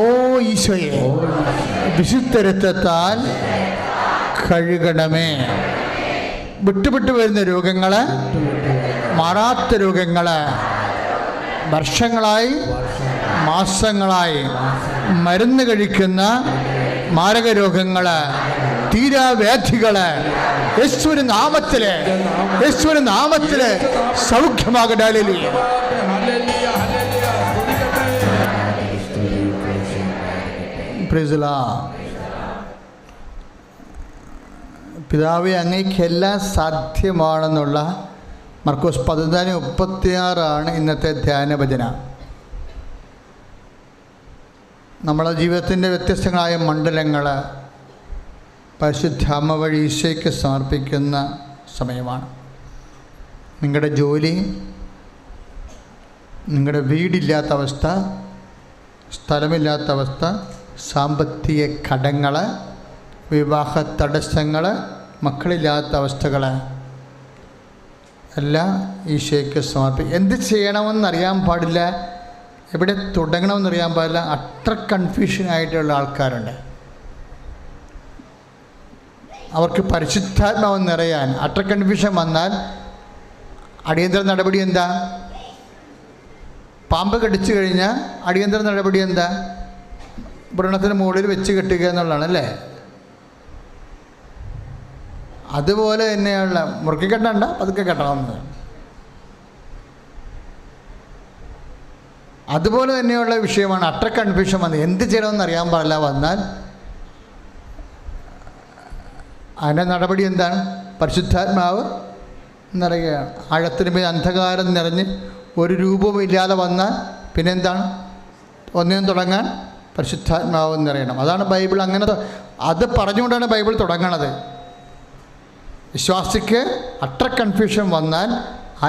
Speaker 1: ഓ ഈശോയെ, വിശുദ്ധ രക്തത്താൽ കഴുകണമേ. വിട്ടുവിട്ട് വരുന്ന രോഗങ്ങൾ, മാറാത്ത രോഗങ്ങൾ, വർഷങ്ങളായി മാസങ്ങളായി മരുന്ന് കഴിക്കുന്ന മാരക രോഗങ്ങൾ, തീരാവ്യാധികൾ യേശുവിന്റെ നാമത്തില് സൗഖ്യമാകട്ടെ. ഹല്ലേലൂയ. Praise the Lord. പിതാവേ, അങ്ങേക്കെല്ലാം സാധ്യമാണെന്നുള്ള മർക്കോസ് 14:36 ഇന്നത്തെ ധ്യാനഭജന. നമ്മളെ ജീവിതത്തിൻ്റെ വ്യത്യസ്തങ്ങളായ മണ്ഡലങ്ങൾ പരിശുദ്ധ അമ്മ വഴി ഈശോയ്ക്ക് സമർപ്പിക്കുന്ന സമയമാണ്. നിങ്ങളുടെ ജോലി, നിങ്ങളുടെ വീടില്ലാത്ത അവസ്ഥ, സ്ഥലമില്ലാത്ത അവസ്ഥ, സാമ്പത്തിക കടങ്ങൾ, വിവാഹ തടസ്സങ്ങൾ, മക്കളില്ലാത്ത അവസ്ഥകൾ എല്ലാം ഈശോയ്ക്ക് സമർപ്പിക്കും. എന്ത് ചെയ്യണമെന്നറിയാൻ പാടില്ല, എവിടെ തുടങ്ങണമെന്നറിയാൻ പാടില്ല, അത്ര കൺഫ്യൂഷനായിട്ടുള്ള ആൾക്കാരുണ്ട്. അവർക്ക് പരിശുദ്ധാത്മാവ് നിറയാൻ അത്ര കൺഫ്യൂഷൻ വന്നാൽ അടിയന്തര നടപടി എന്താ? പാമ്പ് കടിച്ചു കഴിഞ്ഞാൽ അടിയന്തര നടപടി എന്താ? വ്രണത്തിന് മുകളിൽ വെച്ച് കെട്ടുക എന്നുള്ളതാണ്, അല്ലേ? അതുപോലെ തന്നെയുള്ള മുറുക്കി കെട്ടണ്ട, പതുക്കെ കെട്ടാവുന്നത്. അതുപോലെ തന്നെയുള്ള വിഷയമാണ് അട്ടർ കൺഫ്യൂഷൻ വന്നത്. എന്ത് ചെയ്യണമെന്ന് അറിയാൻ പാടില്ല വന്നാൽ അതിൻ്റെ നടപടി എന്താണ്? പരിശുദ്ധാത്മാവ് നിറയുകയാണ്. ആഴത്തിന് മേൽ അന്ധകാരം നിറഞ്ഞ് ഒരു രൂപവും ഇല്ലാതെ വന്നാൽ പിന്നെന്താണ്? ഒന്നിനും തുടങ്ങാൻ പരിശുദ്ധാത്മാവ് നിറയണം. അതാണ് ബൈബിൾ. അങ്ങനെ അത് പറഞ്ഞുകൊണ്ടാണ് ബൈബിൾ തുടങ്ങണത്. വിശ്വാസിക്ക് അട്ടർ കൺഫ്യൂഷൻ വന്നാൽ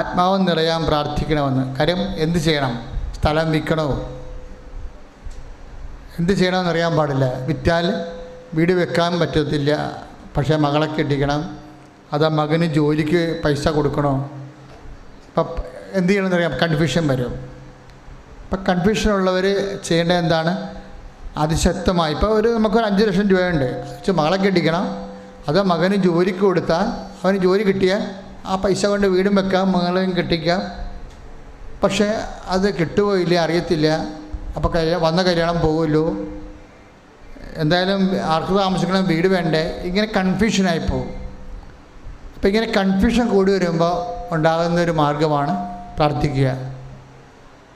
Speaker 1: ആത്മാവ് നിറയാൻ പ്രാർത്ഥിക്കണമെന്ന്. കാര്യം എന്ത് ചെയ്യണം? സ്ഥലം വിൽക്കണോ? എന്ത് ചെയ്യണമെന്ന് അറിയാൻ പാടില്ല. വിറ്റാൽ വീട് വെക്കാൻ പറ്റത്തില്ല, പക്ഷേ മകളെ കെട്ടിക്കണം. അതാ മകന് ജോലിക്ക് പൈസ കൊടുക്കണോ? അപ്പം എന്ത് ചെയ്യണമെന്ന് അറിയാം? കൺഫ്യൂഷൻ വരും. അപ്പം കൺഫ്യൂഷനുള്ളവർ ചെയ്യേണ്ടത് എന്താണ്? അതിശക്തമായി ഇപ്പോൾ നമുക്കൊരു 5 ലക്ഷം രൂപയുണ്ട്, പക്ഷെ മകളെ കെട്ടിക്കണം. അത് മകന് ജോലിക്ക് കൊടുത്താൽ അവന് ജോലി കിട്ടിയാൽ ആ പൈസ കൊണ്ട് വീടും വെക്കാം, മകളെയും കെട്ടിക്കാം. പക്ഷേ അത് കിട്ടുമോ ഇല്ല അറിയത്തില്ല. അപ്പോൾ വന്ന കല്യാണം പോകുമല്ലോ, എന്തായാലും ആർക്ക് താമസിക്കണം, വീട് വേണ്ടേ, ഇങ്ങനെ കൺഫ്യൂഷനായി പോകും. അപ്പോൾ ഇങ്ങനെ കൺഫ്യൂഷൻ കൂടി വരുമ്പോൾ ഉണ്ടാകുന്നൊരു മാർഗമാണ് പ്രാർത്ഥിക്കുക.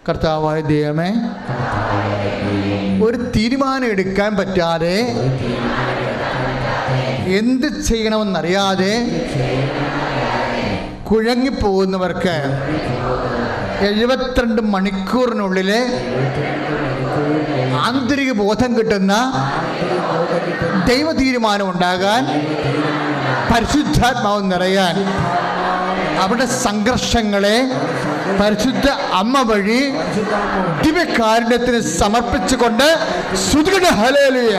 Speaker 1: കർത്താവായ ദൈവമേ, ഒരു തീരുമാനം എടുക്കാൻ പറ്റാതെ എന്ത് ചെയ്യണമെന്നറിയാതെ കുഴങ്ങിപ്പോകുന്നവർക്ക് 72 മണിക്കൂറിനുള്ളിൽ ആന്തരിക ബോധം കിട്ടുന്ന ദൈവ തീരുമാനം ഉണ്ടാകാൻ, പരിശുദ്ധാത്മാവ് നിറയാൻ, അവിടെ സംഘർഷങ്ങളെ പരിശുദ്ധ അമ്മ വഴി ദിവ്യകാരുണ്യത്തിന് സമർപ്പിച്ചുകൊണ്ട് സ്തുതിക്കട്ടെ. Hallelujah.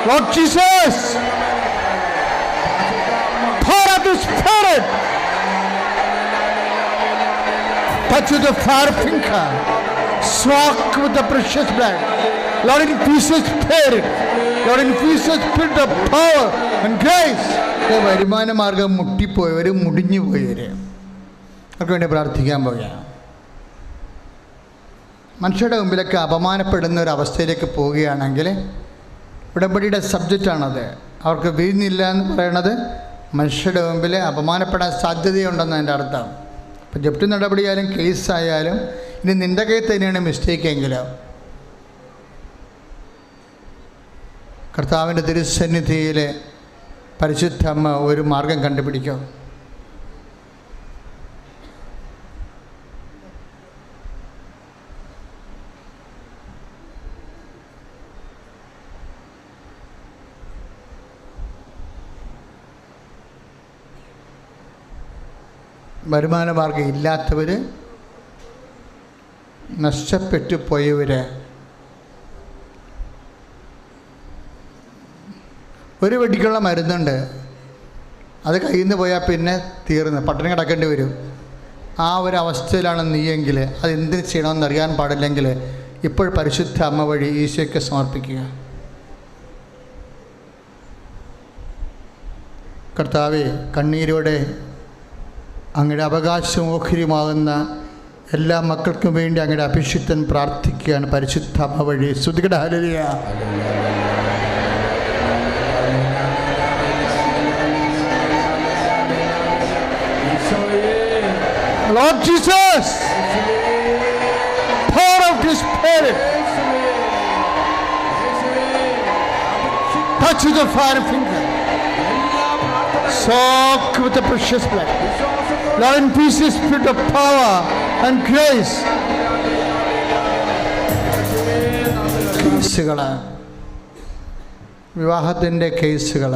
Speaker 1: Lord Jesus, pour out the Spirit. Touch with the fire finger. Soak with the precious blood. Lord, infuse the Spirit. Lord, infuse the Spirit of power and grace. വരുമാന മാർഗം മുട്ടിപ്പോയവർ, മുടിഞ്ഞു പോയവർ അവർക്ക് വേണ്ടി പ്രാർത്ഥിക്കാൻ പോവുകയാണ്. മനുഷ്യരുടെ മുമ്പിലൊക്കെ അപമാനപ്പെടുന്ന ഒരു അവസ്ഥയിലേക്ക് പോവുകയാണെങ്കിൽ ഉടമ്പടിയുടെ സബ്ജക്റ്റാണത്. അവർക്ക് വീഴുന്നില്ല എന്ന് പറയണത് മനുഷ്യരുടെ മുമ്പിൽ അപമാനപ്പെടാൻ സാധ്യതയുണ്ടെന്ന് അതിൻ്റെ അർത്ഥം. ഇപ്പം ജപ്തി നടപടിയായാലും കേസായാലും ഇനി നിൻ്റെ കയ്യിൽ തന്നെയാണ് മിസ്റ്റേക്ക് എങ്കിലോ കർത്താവിൻ്റെ തിരുസന്നിധിയിൽ പരിശുദ്ധ അമ്മ ഒരു മാർഗം കണ്ടുപിടിക്കും. വരുമാന മാർഗം ഇല്ലാത്തവർ, നഷ്ടപ്പെട്ടു പോയവർ, ഒരു വെടിക്കുള്ള മരുന്നുണ്ട്, അത് കയ്യിൽ നിന്ന് പോയാൽ പിന്നെ തീർന്ന് പട്ടിണി കിടക്കേണ്ടി വരും. ആ ഒരു അവസ്ഥയിലാണ് നീയെങ്കിൽ അതെന്തിന് ചെയ്യണമെന്ന് അറിയാൻ പാടില്ലെങ്കിൽ ഇപ്പോൾ പരിശുദ്ധ അമ്മ വഴി ഈശോയ്ക്ക് സമർപ്പിക്കുക. കർത്താവേ, കണ്ണീരോടെ അങ്ങയുടെ അവകാശമോഹരിയുമാകുന്ന എല്ലാ മക്കൾക്കും വേണ്ടി അങ്ങയുടെ അഭിഷിക്തൻ പ്രാർത്ഥിക്കുകയാണ് പരിശുദ്ധ അമ്മ വഴി. സ്തുതിക്കട്ടെ. Hallelujah. Lord Jesus, pour out His Spirit. Touch with the fire finger. Soak with the precious blood. Lord, infuse the Spirit of power and grace. കേസുകൾ, വിവാഹത്തിൻ്റെ കേസുകൾ,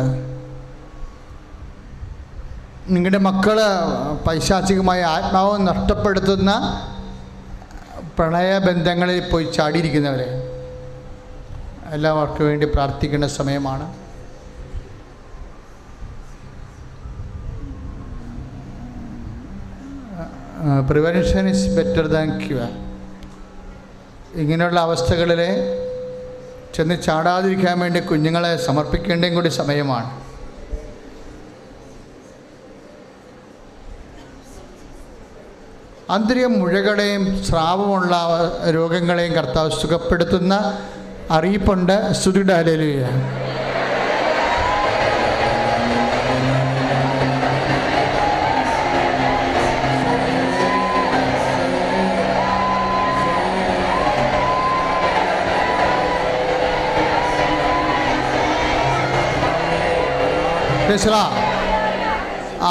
Speaker 1: നിങ്ങളുടെ മക്കൾ പൈശാചികമായ ആത്മാവ് നഷ്ടപ്പെടുത്തുന്ന പ്രണയബന്ധങ്ങളിൽ പോയി ചാടിയിരിക്കുന്നവരെ എല്ലാവർക്കും വേണ്ടി പ്രാർത്ഥിക്കേണ്ട സമയമാണ്. Prevention is better than cure. ഇങ്ങനെയുള്ള അവസ്ഥകളിൽ ചെന്ന് ചാടാതിരിക്കാൻ വേണ്ടി കുഞ്ഞുങ്ങളെ സമർപ്പിക്കേണ്ടതും കൂടി സമയമാണ്. ആന്തരിക മുഴകളെയും സ്രാവമുള്ള രോഗങ്ങളെയും കർത്താവ് സുഖപ്പെടുത്തുന്ന അറിയിപ്പുണ്ട്. സ്തുതിയുടെ ഹല്ലേലൂയ.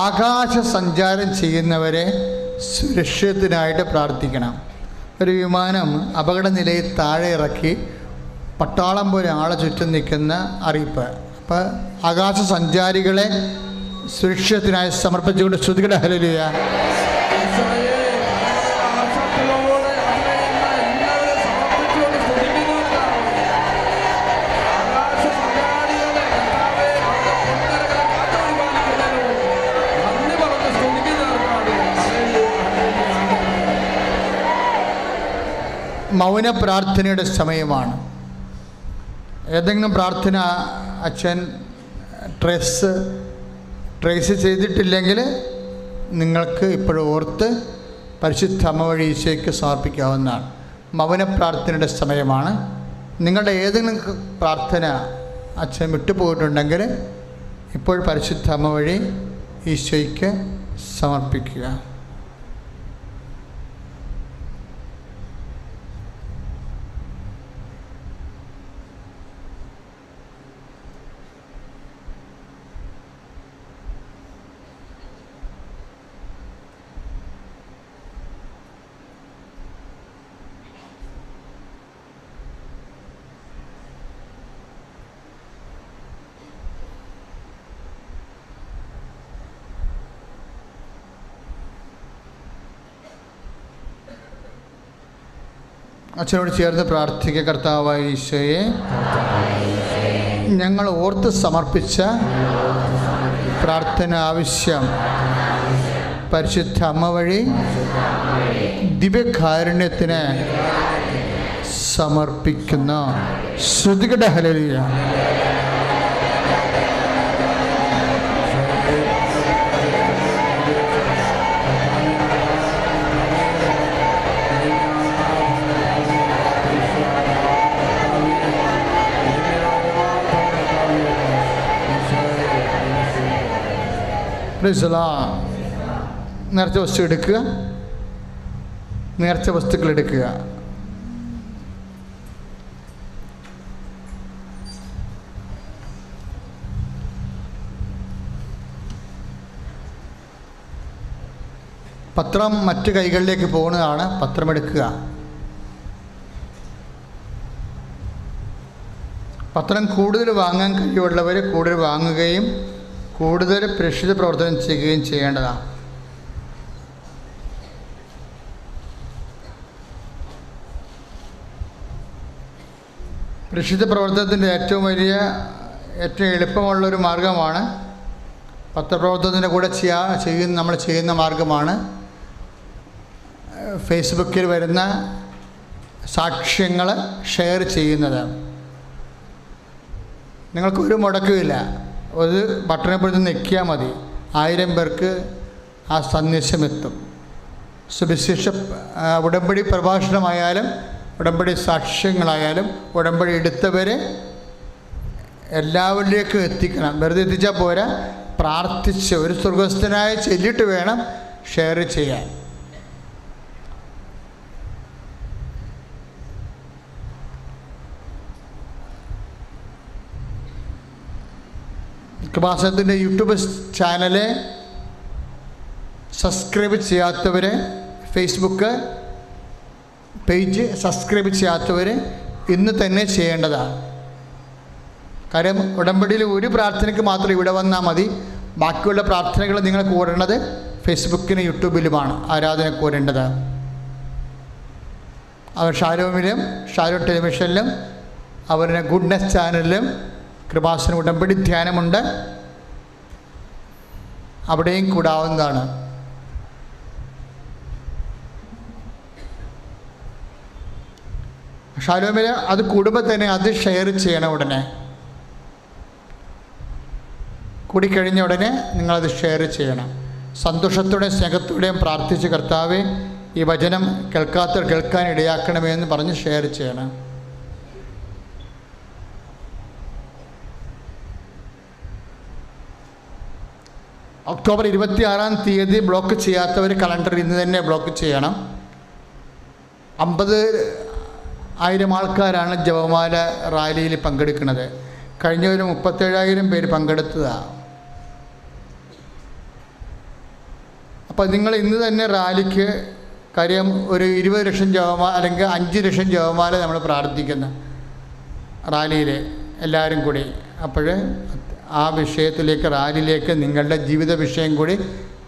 Speaker 1: ആകാശ സഞ്ചാരം ചെയ്യുന്നവരെ സുരക്ഷിതത്തിനായിട്ട് പ്രാർത്ഥിക്കണം. ഒരു വിമാനം അപകടനിലയിൽ താഴെ ഇറക്കി പട്ടാളം പോലെ ആളെ ചുറ്റും നിൽക്കുന്ന അറിയിപ്പ്. അപ്പോൾ ആകാശ സഞ്ചാരികളെ സുരക്ഷിതത്തിനായി സമർപ്പിച്ചുകൊണ്ട് സ്തുതിയുടെ ഹല്ലേലൂയ. മൗന പ്രാർത്ഥനയുടെ സമയമാണ്. ഏതെങ്കിലും പ്രാർത്ഥന അച്ഛൻ ട്രേസ് ചെയ്തിട്ടില്ലെങ്കിൽ നിങ്ങൾക്ക് ഇപ്പോഴും ഓർത്ത് പരിശുദ്ധ അമ്മ വഴി ഈശോയ്ക്ക് സമർപ്പിക്കാവുന്നതാണ്. മൗന പ്രാർത്ഥനയുടെ സമയമാണ്. നിങ്ങളുടെ ഏതെങ്കിലും പ്രാർത്ഥന അച്ഛൻ വിട്ടുപോയിട്ടുണ്ടെങ്കിൽ ഇപ്പോൾ പരിശുദ്ധ അമ്മ വഴി ഈശോയ്ക്ക് സമർപ്പിക്കുക. അച്ഛനോട് ചേർന്ന് പ്രാർത്ഥിക്കുക. കർത്താവായ ഈശോയെ, ഞങ്ങൾ ഓർത്ത് സമർപ്പിച്ച പ്രാർത്ഥന ആവശ്യം പരിശുദ്ധ അമ്മ വഴി ദിവ്യകാരുണ്യത്തിന് സമർപ്പിക്കുന്നു. സ്തുതിയുടെ ഹല്ലേലൂയ. നേർച്ച വസ്തു എടുക്കുക, നേർച്ച വസ്തുക്കൾ എടുക്കുക. പത്രം മറ്റു കൈകളിലേക്ക് പോകുന്നതാണ്. പത്രമെടുക്കുക. പത്രം കൂടുതൽ വാങ്ങാൻ കഴിവുള്ളവർ കൂടുതൽ വാങ്ങുകയും കൂടുതൽ പ്രേക്ഷിത പ്രവർത്തനം ചെയ്യുകയും ചെയ്യേണ്ടതാണ്. പ്രേക്ഷിത പ്രവർത്തനത്തിൻ്റെ ഏറ്റവും എളുപ്പമുള്ളൊരു മാർഗമാണ് പത്രപ്രവർത്തനത്തിൻ്റെ കൂടെ നമ്മൾ ചെയ്യുന്ന മാർഗമാണ് ഫേസ്ബുക്കിൽ വരുന്ന സാക്ഷ്യങ്ങൾ ഷെയർ ചെയ്യുന്നത്. നിങ്ങൾക്കൊരു മുടക്കമില്ല. ഒരു ബട്ടണിൽ ഞെക്കിയാൽ മതി, 1000 പേർക്ക് ആ സന്ദേശം എത്തും. സുവിശേഷ ഉടമ്പടി പ്രഭാഷണമായാലും ഉടമ്പടി സാക്ഷ്യങ്ങളായാലും ഉടമ്പടി എടുത്തവരെ എല്ലാവരിലേക്കും എത്തിക്കണം. വെറുതെ എത്തിച്ചാൽ പോരാ, പ്രാർത്ഥിച്ച് ഒരു സ്വർഗസ്ഥനായ ചൊല്ലിയിട്ട് വേണം ഷെയർ ചെയ്യാൻ. കൃപാസനത്തിൻ്റെ യൂട്യൂബ് ചാനല് സബ്സ്ക്രൈബ് ചെയ്യാത്തവർ, ഫേസ്ബുക്ക് പേജ് സബ്സ്ക്രൈബ് ചെയ്യാത്തവർ ഇന്ന് തന്നെ ചെയ്യേണ്ടതാണ്. കാര്യം ഉടമ്പടിയിൽ ഒരു പ്രാർത്ഥനയ്ക്ക് മാത്രം ഇവിടെ വന്നാൽ മതി. ബാക്കിയുള്ള പ്രാർത്ഥനകൾ നിങ്ങൾ കൂടേണ്ടത് ഫേസ്ബുക്കിനും യൂട്യൂബിലുമാണ് ആരാധന കൂടേണ്ടത്. അവർ ഷാലോമിലും ഷാലോ ടെലിവിഷനിലും അവരുടെ ഗുഡ്നെസ് ചാനലിലും കൃപാസന ഉടമ്പടി ധ്യാനമുണ്ട്. അവിടെയും കൂടാവുന്നതാണ്. ഷാലോമിൽ അത് കൂടുമ്പോൾ തന്നെ അത് ഷെയർ ചെയ്യണം. ഉടനെ കൂടിക്കഴിഞ്ഞ ഉടനെ നിങ്ങളത് ഷെയർ ചെയ്യണം. സന്തോഷത്തോടെയും സ്നേഹത്തോടെയും പ്രാർത്ഥിച്ച് കർത്താവേ ഈ വചനം കേൾക്കാത്തവർ കേൾക്കാൻ ഇടയാക്കണമേ എന്ന് പറഞ്ഞ് ഷെയർ ചെയ്യണം. ഒക്ടോബർ 26 ബ്ലോക്ക് ചെയ്യാത്തവർ കലണ്ടർ ഇന്ന് തന്നെ ബ്ലോക്ക് ചെയ്യണം. 50,000 ആൾക്കാരാണ് ജപമാല റാലിയിൽ പങ്കെടുക്കുന്നത്. കഴിഞ്ഞ 37,000 പേര് പങ്കെടുത്തതാണ്. അപ്പോൾ നിങ്ങൾ ഇന്ന് തന്നെ റാലിക്ക് കാര്യം ഒരു 20 ലക്ഷം ജപമാല അല്ലെങ്കിൽ 5 ലക്ഷം ജപമാല നമ്മൾ പ്രാർത്ഥിക്കുന്ന റാലിയിൽ എല്ലാവരും കൂടി. അപ്പോൾ ആ വിഷയത്തിലേക്ക്, റാലിയിലേക്ക് നിങ്ങളുടെ ജീവിത വിഷയം കൂടി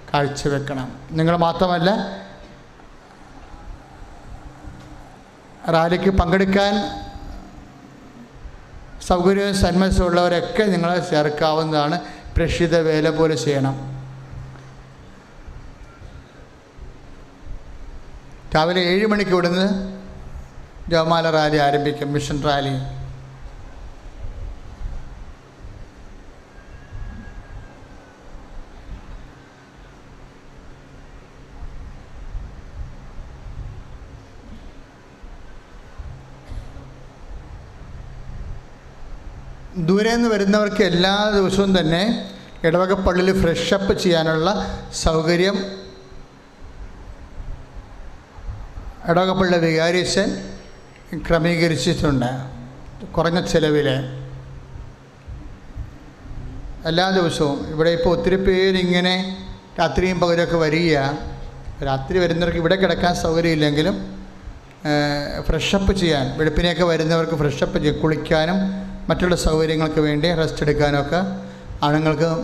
Speaker 1: കാഴ്ചവെക്കണം. നിങ്ങൾ മാത്രമല്ല, റാലിക്ക് പങ്കെടുക്കാൻ സൗകര്യവും സന്മനസ്സുള്ളവരൊക്കെ നിങ്ങളെ ചേർക്കാവുന്നതാണ്. പ്രേക്ഷിത വേല പോലെ ചെയ്യണം. രാവിലെ 7 മണിക്ക് ഇവിടുന്ന് ജപമാല റാലി ആരംഭിക്കും, മിഷൻ റാലി. ദൂരെ നിന്ന് വരുന്നവർക്ക് എല്ലാ ദിവസവും തന്നെ ഇടവക പള്ളിയിൽ ഫ്രഷപ്പ് ചെയ്യാനുള്ള സൗകര്യം ഇടവകപ്പള്ളി വികാരിയച്ഛൻ ക്രമീകരിച്ചിട്ടുണ്ട്. കുറഞ്ഞ ചിലവിൽ എല്ലാ ദിവസവും. ഇവിടെ ഇപ്പോൾ ഒത്തിരി പേരിങ്ങനെ രാത്രിയും പകലൊക്കെ വരിക. രാത്രി വരുന്നവർക്ക് ഇവിടെ കിടക്കാൻ സൗകര്യമില്ലെങ്കിലും ഫ്രഷപ്പ് ചെയ്യാൻ, വെളുപ്പിനെയൊക്കെ വരുന്നവർക്ക് ഫ്രഷപ്പ് ചെയ്യാൻ, കുളിക്കാനും മറ്റുള്ള സൗകര്യങ്ങൾക്ക് വേണ്ടി റെസ്റ്റ് എടുക്കാനൊക്കെ ആണുങ്ങൾക്കും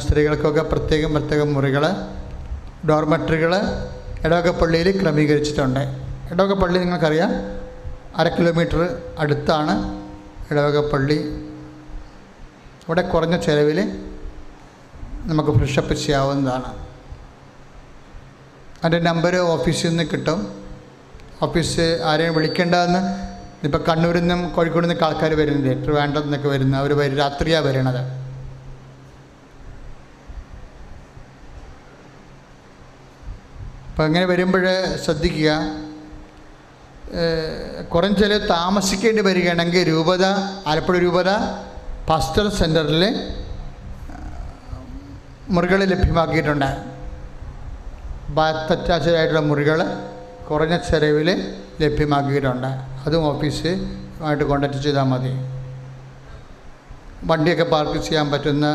Speaker 1: സ്ത്രീകൾക്കൊക്കെ പ്രത്യേകം മുറികൾ, ഡോർമെട്രികൾ ഇടവകപ്പള്ളിയിൽ ക്രമീകരിച്ചിട്ടുണ്ട്. ഇടവകപ്പള്ളി നിങ്ങൾക്കറിയാം, 1/2 കിലോമീറ്റർ അടുത്താണ് ഇടവകപ്പള്ളി. ഇവിടെ കുറഞ്ഞ ചിലവിൽ നമുക്ക് ഫ്രഷപ്പ് ചെയ്യാവുന്നതാണ്. അതിൻ്റെ നമ്പർ ഓഫീസിൽ നിന്ന് കിട്ടും. ഓഫീസ് ആരെയും വിളിക്കേണ്ടതെന്ന് ഇപ്പോൾ കണ്ണൂരിൽ നിന്നും കോഴിക്കോട് നിന്നൊക്കെ ആൾക്കാർ വരുന്നുണ്ട്, ട്രിവാൻഡ്രത്ത് നിന്നൊക്കെ വരുന്നത്. അവർ രാത്രിയാണ് വരണത്. അപ്പോൾ അങ്ങനെ വരുമ്പോൾ ശ്രദ്ധിക്കുക, കുറഞ്ഞ ചില താമസിക്കേണ്ടി വരികയാണെങ്കിൽ രൂപത, ആലപ്പുഴ രൂപത പാസ്റ്റർ സെൻറ്ററിൽ മുറികൾ ലഭ്യമാക്കിയിട്ടുണ്ട്. ബാത്ത് അറ്റാച്ച്ഡായിട്ടുള്ള മുറികൾ കുറഞ്ഞ ചിലവിൽ ലഭ്യമാക്കിയിട്ടുണ്ട്. അതും ഓഫീസുമായിട്ട് കോൺടാക്റ്റ് ചെയ്താൽ മതി. വണ്ടിയൊക്കെ പാർക്ക് ചെയ്യാൻ പറ്റുന്ന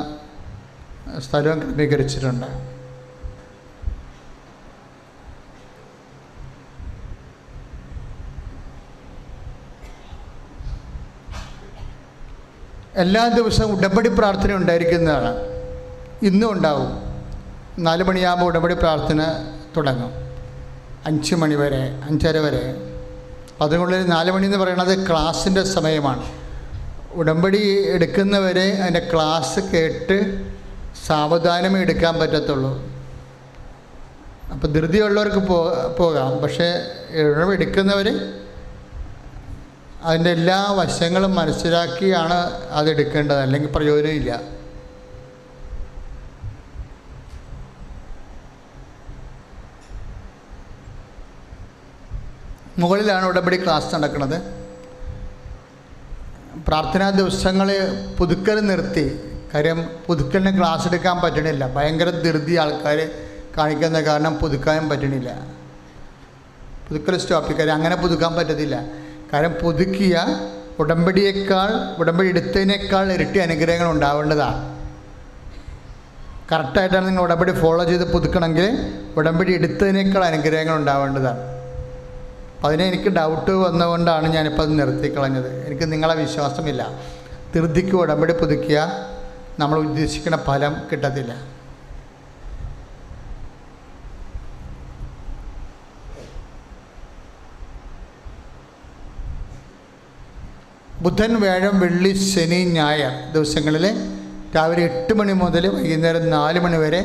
Speaker 1: സ്ഥലവും ക്രമീകരിച്ചിട്ടുണ്ട്. എല്ലാ ദിവസവും ഉടമ്പടി പ്രാർത്ഥന ഉണ്ടായിരിക്കുന്നതാണ്. ഇന്നും ഉണ്ടാവും. 4 മണിയാകുമ്പോൾ ഉടമ്പടി പ്രാർത്ഥന തുടങ്ങും. 5 മണി വരെ, 5:30 വരെ. അതിനുള്ളിൽ 4 മണി എന്ന് പറയുന്നത് ക്ലാസ്സിൻ്റെ സമയമാണ്. ഉടമ്പടി എടുക്കുന്നവരെ അതിൻ്റെ ക്ലാസ് കേട്ട് സാവധാനമേ എടുക്കാൻ പറ്റത്തുള്ളൂ. അപ്പോൾ ധൃതിയുള്ളവർക്ക് പോകാം. പക്ഷേ ഉടമ്പടി എടുക്കുന്നവർ അതിൻ്റെ എല്ലാ വശങ്ങളും മനസ്സിലാക്കിയാണ് അതെടുക്കേണ്ടത്, അല്ലെങ്കിൽ പ്രയോജനമില്ല. മുകളിലാണ് ഉടമ്പടി ക്ലാസ് നടക്കുന്നത്. പ്രാർത്ഥനാ ദിവസങ്ങൾ പുതുക്കൽ നിർത്തി. കാര്യം പുതുക്കലിന് ക്ലാസ് എടുക്കാൻ പറ്റണില്ല. ഭയങ്കര ധൃതി ആൾക്കാർ കാണിക്കുന്ന കാരണം പുതുക്കാനും പറ്റണില്ല. പുതുക്കൽ സ്റ്റോപ്പ്. കാര്യം അങ്ങനെ പുതുക്കാൻ പറ്റത്തില്ല. കാരണം പുതുക്കിയ ഉടമ്പടി എടുത്തതിനേക്കാൾ ഇരട്ടി അനുഗ്രഹങ്ങൾ ഉണ്ടാവേണ്ടതാണ്. കറക്റ്റായിട്ടാണ് നിങ്ങൾ ഉടമ്പടി ഫോളോ ചെയ്ത് പുതുക്കണമെങ്കിൽ ഉടമ്പടി എടുത്തതിനേക്കാൾ അനുഗ്രഹങ്ങൾ ഉണ്ടാവേണ്ടതാണ്. അതിനെ എനിക്ക് ഡൗട്ട് വന്നതുകൊണ്ടാണ് ഞാനിപ്പോൾ അത് നിർത്തിക്കളഞ്ഞത്. എനിക്ക് നിങ്ങളെ വിശ്വാസമില്ല. ധൃതിക്ക് ഉടമ്പടി പുതുക്കിയ നമ്മൾ ഉദ്ദേശിക്കുന്ന ഫലം കിട്ടത്തില്ല. ബുധൻ, വ്യാഴം, വെള്ളി, ശനി, ഞായർ ദിവസങ്ങളിൽ രാവിലെ 8 മണി മുതൽ വൈകുന്നേരം 4 മണി വരെ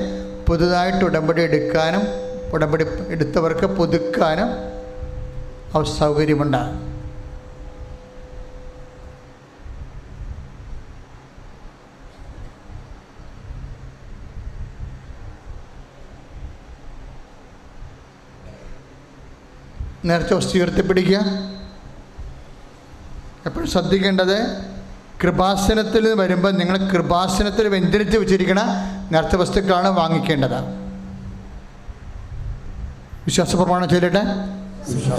Speaker 1: പുതുതായിട്ട് ഉടമ്പടി എടുക്കാനും ഉടമ്പടി എടുത്തവർക്ക് പുതുക്കാനും സൗകര്യമുണ്ടാകും. നേർച്ച വസ്തു ഉയർത്തിപ്പിടിക്കുക. എപ്പോഴും ശ്രദ്ധിക്കേണ്ടത്, കൃപാസനത്തിൽ വരുമ്പോൾ നിങ്ങൾ കൃപാസനത്തിൽ വെഞ്ചരിച്ച് വെച്ചിരിക്കണ നേർച്ച വസ്തുക്കളാണ് വാങ്ങിക്കേണ്ടത്. വിശ്വാസ പ്രമാണം ചൊല്ലട്ടെ.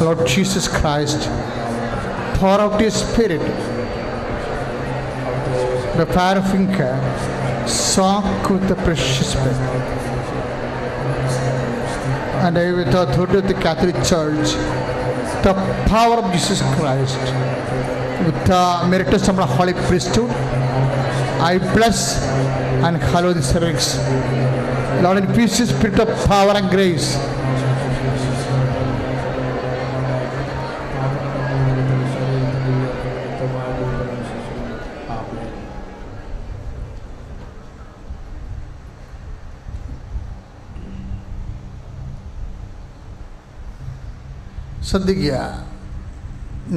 Speaker 1: Lord Jesus Christ, pour out your spirit, the fire of Inca, soak with the precious blood. And I, with the authority of the Catholic Church, the power of Jesus Christ, with the meritus of the Holy Priesthood, I bless and hallow the cervix. Lord, infuse your spirit of power and grace. ശ്രദ്ധിക്കുക,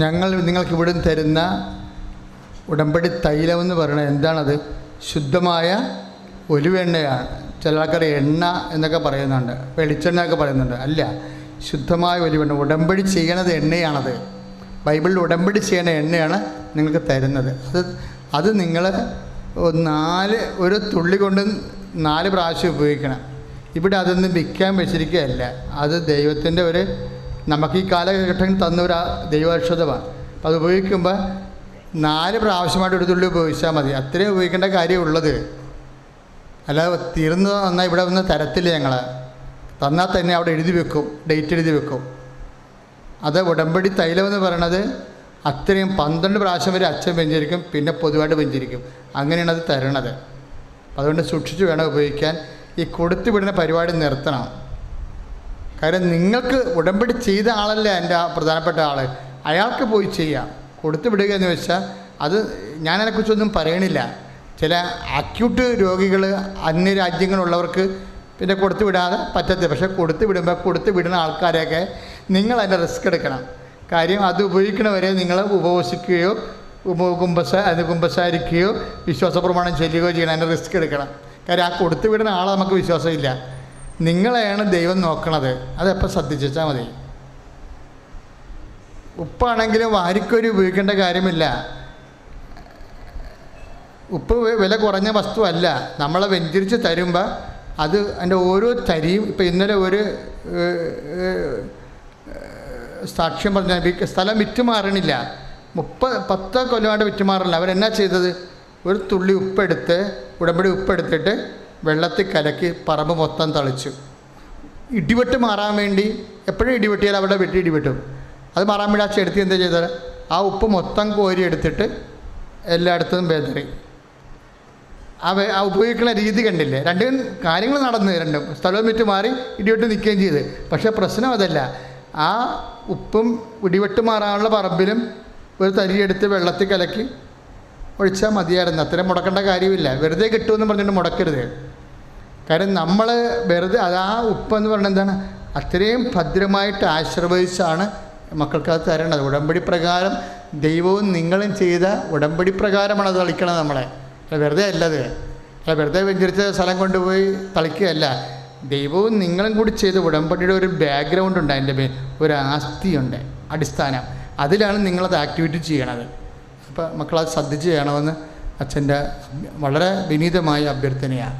Speaker 1: ഞങ്ങൾ നിങ്ങൾക്ക് ഇവിടെ തരുന്ന ഉടമ്പടി തൈലമെന്ന് പറയുന്നത് എന്താണത്? ശുദ്ധമായ ഒലിവെണ്ണയാണ്. ചില ആൾക്കാർ എണ്ണ എന്നൊക്കെ പറയുന്നുണ്ട്, വെളിച്ചെണ്ണ ഒക്കെ പറയുന്നുണ്ട്. അല്ല, ശുദ്ധമായ ഒലിവെണ്ണ. ഉടമ്പടി ചെയ്യണത് എണ്ണയാണത്. ബൈബിളിൽ ഉടമ്പടി ചെയ്യണ എണ്ണയാണ് നിങ്ങൾക്ക് തരുന്നത്. അത് നിങ്ങൾ ഒരു തുള്ളി കൊണ്ട് 4 പ്രാവശ്യം ഉപയോഗിക്കണം. ഇവിടെ അതൊന്നും വിൽക്കാൻ വെച്ചിരിക്കുകയല്ല. അത് ദൈവത്തിൻ്റെ നമുക്ക് ഈ കാലഘട്ടം തന്നൊരു ദൈവാക്ഷതമാണ്. അപ്പോൾ അത് ഉപയോഗിക്കുമ്പോൾ 4 പ്രാവശ്യമായിട്ട് ഒരു തുള്ളി ഉപയോഗിച്ചാൽ മതി. അത്രയും ഉപയോഗിക്കേണ്ട കാര്യമുള്ളത്. അല്ലാതെ തീർന്നു തന്നാൽ ഇവിടെ വന്ന് തരത്തില്ല. ഞങ്ങൾ തന്നാൽ തന്നെ അവിടെ എഴുതി വെക്കും, ഡേറ്റ് എഴുതി വെക്കും. അത് ഉടമ്പടി തൈലമെന്ന് പറയണത് അത്രയും 12 പ്രാവശ്യം വരെ അച്ഛൻ വെഞ്ചരിക്കും, പിന്നെ പൊതുവായിട്ട് വെഞ്ചരിക്കും. അങ്ങനെയാണ് അത് തരണത്. അതുകൊണ്ട് സൂക്ഷിച്ച് വേണം ഉപയോഗിക്കാൻ. ഈ കൊടുത്തു വിടുന്ന പരിപാടി നിർത്തണം. കാര്യം നിങ്ങൾക്ക് ഉടമ്പടി ചെയ്ത ആളല്ല എൻ്റെ പ്രധാനപ്പെട്ട ആൾ. അയാൾക്ക് പോയി ചെയ്യാം. കൊടുത്തു വിടുക എന്ന് വെച്ചാൽ അത് ഞാനതിനെക്കുറിച്ചൊന്നും പറയണില്ല. ചില അക്യൂട്ട് രോഗികൾ, അന്യരാജ്യങ്ങളുള്ളവർക്ക് പിന്നെ കൊടുത്തു വിടാതെ പറ്റത്തില്ല. പക്ഷേ കൊടുത്തു വിടുന്ന ആൾക്കാരെയൊക്കെ നിങ്ങൾ അതിൻ്റെ റിസ്ക് എടുക്കണം. കാര്യം അത് ഉപയോഗിക്കണവരെ നിങ്ങൾ ഉപവസിക്കുകയോ കുമ്പസാരിക്കുകയോ വിശ്വാസ പ്രമാണം ചെല്ലുകയോ ചെയ്യണം. അതിൻ്റെ റിസ്ക് എടുക്കണം. കാര്യം ആ കൊടുത്തു വിടുന്ന ആളെ നമുക്ക് വിശ്വാസമില്ല. നിങ്ങളെയാണ് ദൈവം നോക്കണത്. അതെപ്പോൾ ശ്രദ്ധിച്ചാൽ മതി. ഉപ്പാണെങ്കിലും വാരിക്കൊരു ഉപയോഗിക്കേണ്ട കാര്യമില്ല. ഉപ്പ് വില കുറഞ്ഞ വസ്തുവല്ല. നമ്മളെ വെഞ്ചരിച്ച് തരുമ്പോൾ അത് അതിൻ്റെ ഓരോ തരിയും. ഇപ്പോൾ ഇന്നലെ ഒരു സാക്ഷ്യം പറഞ്ഞാൽ സ്ഥലം വിറ്റുമാറണില്ല. 10 കൊല്ലമായിട്ട് വിറ്റുമാറില്ല. അവരെന്നാ ചെയ്തത്? ഒരു തുള്ളി ഉപ്പെടുത്ത്, ഉടമ്പടി ഉപ്പെടുത്തിട്ട് വെള്ളത്തിൽ കലക്കി പറമ്പ് മൊത്തം തളിച്ചു. ഇടിവെട്ട് മാറാൻ വേണ്ടി, എപ്പോഴും ഇടിവെട്ടിയാൽ അവിടെ വെട്ടി ഇടിവെട്ടും. അത് മാറാൻ വേണ്ടി ആ ചെടുത്തി എന്താ ചെയ്താൽ ആ ഉപ്പ് മൊത്തം കോരി എടുത്തിട്ട് എല്ലായിടത്തും ബേദറി. ആ ഉപയോഗിക്കുന്ന രീതി കണ്ടില്ലേ? രണ്ടും കാര്യങ്ങൾ നടന്നു. രണ്ടും സ്ഥലവും വിറ്റ് മാറി ഇടിവെട്ട് നിൽക്കുകയും ചെയ്ത്. പക്ഷേ പ്രശ്നം അതല്ല. ആ ഉപ്പും ഇടിവെട്ട് മാറാനുള്ള പറമ്പിലും ഒരു തരിയെടുത്ത് വെള്ളത്തിൽ കലക്കി ഒഴിച്ചാൽ മതിയായിരുന്നു. അത്രയും മുടക്കേണ്ട കാര്യമില്ല. വെറുതെ കിട്ടുമെന്ന് പറഞ്ഞിട്ട് മുടക്കരുത്. കാര്യം നമ്മൾ വെറുതെ ആ ഉപ്പെന്ന് പറഞ്ഞാൽ എന്താണ്? അത്രയും ഭദ്രമായിട്ട് ആശീർവദിച്ചാണ് മക്കൾക്കത് തരേണ്ടത്. ഉടമ്പടി പ്രകാരം ദൈവവും നിങ്ങളും ചെയ്ത ഉടമ്പടി പ്രകാരമാണ് അത് തളിക്കണത്. നമ്മളെ വെറുതെ അല്ലത്. വെറുതെ വെഞ്ചരിച്ച സ്ഥലം കൊണ്ടുപോയി തളിക്കുകയല്ല. ദൈവവും നിങ്ങളും കൂടി ചെയ്ത ഉടമ്പടിയുടെ ഒരു ബാക്ക്ഗ്രൗണ്ട് ഉണ്ട്, അതിൻ്റെ ഒരു ആസ്തിയുണ്ട്, അടിസ്ഥാനം. അതിലാണ് നിങ്ങളത് ആക്ടിവിറ്റി ചെയ്യണത്. അപ്പോൾ മക്കളത് ശ്രദ്ധിച്ച് ചെയ്യണമെന്ന് അച്ഛൻ്റെ വളരെ വിനീതമായ അഭ്യർത്ഥനയാണ്.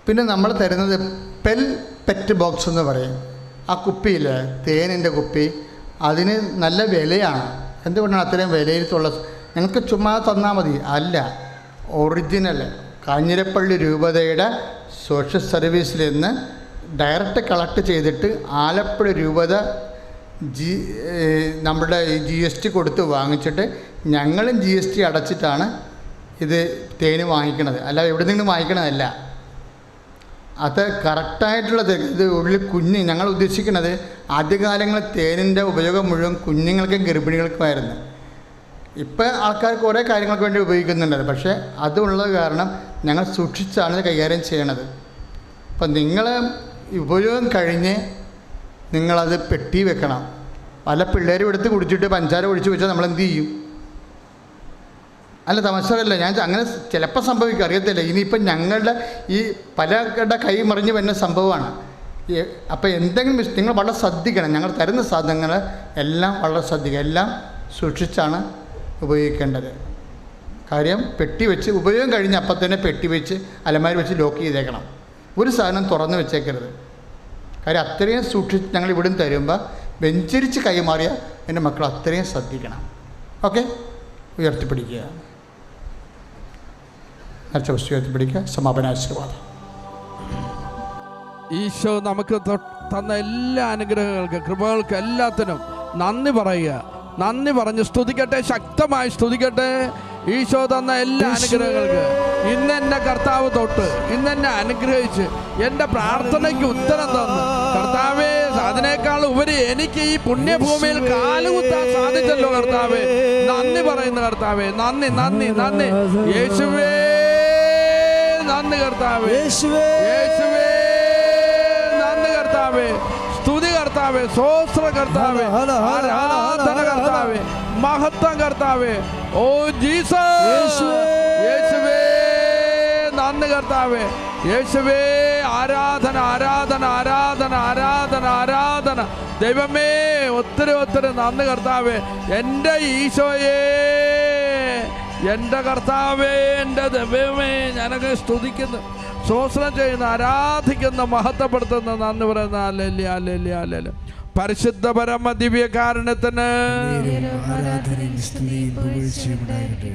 Speaker 1: പിന്നെ നമ്മൾ തരുന്നത് പെറ്റ് ബോക്സ് എന്ന് പറയും. ആ കുപ്പിയിൽ, തേനിൻ്റെ കുപ്പി, അതിന് നല്ല വിലയാണ്. എന്തുകൊണ്ടാണ് അത്രയും വിലയിരുത്തുള്ള? ഞങ്ങൾക്ക് ചുമ്മാ തന്നാൽ മതി. അല്ല, ഒറിജിനൽ കാഞ്ഞിരപ്പള്ളി രൂപതയുടെ സോഷ്യൽ സർവീസിൽ നിന്ന് ഡയറക്റ്റ് കളക്ട് ചെയ്തിട്ട് ആലപ്പുഴ രൂപത നമ്മുടെ GST കൊടുത്ത് വാങ്ങിച്ചിട്ട് ഞങ്ങളും GST അടച്ചിട്ടാണ് ഇത് തേന് വാങ്ങിക്കണത്. അല്ല എവിടെ നിന്നും വാങ്ങിക്കണതല്ല. അത് കറക്റ്റായിട്ടുള്ളത്. ഇത് ഉള്ളിൽ ഞങ്ങൾ ഉദ്ദേശിക്കുന്നത് ആദ്യകാലങ്ങളിൽ തേനിൻ്റെ ഉപയോഗം മുഴുവൻ കുഞ്ഞുങ്ങൾക്കും ഗർഭിണികൾക്കുമായിരുന്നു. ഇപ്പോൾ ആൾക്കാർ കുറേ കാര്യങ്ങൾക്ക് വേണ്ടി ഉപയോഗിക്കുന്നുണ്ട്. പക്ഷേ അതുള്ളത് കാരണം ഞങ്ങൾ സൂക്ഷിച്ചാണ് കൈകാര്യം ചെയ്യണത്. അപ്പം നിങ്ങൾ ഉപയോഗം കഴിഞ്ഞ് നിങ്ങളത് പെട്ടി വെക്കണം. പല പിള്ളേരും എടുത്ത് കുടിച്ചിട്ട് പഞ്ചാര ഒഴിച്ച് വെച്ചാൽ നമ്മൾ എന്ത് ചെയ്യും? അല്ല, തമാശയല്ല. ഞാൻ അങ്ങനെ ചിലപ്പോൾ സംഭവിക്കും, അറിയത്തില്ല. ഇനിയിപ്പം ഞങ്ങളുടെ ഈ പലരുടെ കൈ മറിഞ്ഞ് വരുന്ന സംഭവമാണ്. അപ്പോൾ എന്തെങ്കിലും നിങ്ങൾ വളരെ ശ്രദ്ധിക്കണം. ഞങ്ങൾ തരുന്ന സാധനങ്ങൾ എല്ലാം വളരെ ശ്രദ്ധിക്കുക. എല്ലാം സൂക്ഷിച്ചാണ് ഉപയോഗിക്കേണ്ടത്. കാര്യം പെട്ടി വെച്ച് ഉപയോഗം കഴിഞ്ഞ് അപ്പം തന്നെ പെട്ടി വെച്ച് അലമാരി വെച്ച് ലോക്ക് ചെയ്തേക്കണം. ഒരു സാധനം തുറന്ന് വെച്ചേക്കരുത്. കാര്യം അത്രയും സൂക്ഷിച്ച് ഞങ്ങൾ ഇവിടുന്ന് തരുമ്പോൾ വെഞ്ചരിച്ച് കൈമാറിയ എൻ്റെ മക്കൾ അത്രയും ശ്രദ്ധിക്കണം. ഓക്കെ, ഉയർത്തിപ്പിടിക്കുക. നേർച്ച വസ്തു ഉയർത്തിപ്പിടിക്കുക. സമാപനാശീർവാദം.
Speaker 2: ഈശോ നമുക്ക് തന്ന എല്ലാ അനുഗ്രഹങ്ങൾക്ക്, കൃപകൾക്ക് എല്ലാത്തിനും നന്ദി പറയുക. നന്ദി പറഞ്ഞ് സ്തുതിക്കട്ടെ, ശക്തമായി സ്തുതിക്കട്ടെ. ഈശോ തന്ന എല്ലാ അനുഗ്രഹങ്ങൾക്ക് ഇന്നെന്നെ കർത്താവ് തൊട്ട് ഇന്നെന്നെ അനുഗ്രഹിച്ച് എൻ്റെ പ്രാർത്ഥനയ്ക്ക് ഉത്തരം തന്നു. കർത്താവേ, അതിനേക്കാൾ ഉപരി എനിക്ക് ഈ പുണ്യഭൂമിയിൽ കാലുകുത്താൻ സാധിച്ചല്ലോ കർത്താവേ. നന്ദി പറയുന്നു കർത്താവേ. നന്ദി നന്ദി നന്ദി യേശുവേ. നന്ദി കർത്താവേ. യേശുവേ നന്ദി കർത്താവേ. സ്തുതി കർത്താവേ. സ്വസ്ത്ര കർത്താവേ. ആരാധന കർത്താവേ. മഹത്വം കർത്താവേ. Oh Jesus. യേശുവേ നന്ദി കർത്താവേ. യേശുവേ ആരാധന ആരാധന ആരാധന ആരാധന ആരാധന. ദൈവമേ ഒത്തിരി ഒത്തിരി നന്ദി കർത്താവേ. എൻ്റെ ഈശോയേ, എൻ്റെ കർത്താവേ, എൻ്റെ ദൈവമേ, ഞാനൊക്കെ സ്തുതിക്കുന്നു, സ്തോത്രം ചെയ്യുന്നു, ആരാധിക്കുന്ന, മഹത്വപ്പെടുത്തുന്ന, നന്ദി പറയുന്ന. Hallelujah hallelujah hallelujah. പരിശുദ്ധ പരമ ദിവ്യകാരുണ്യത്തിന്,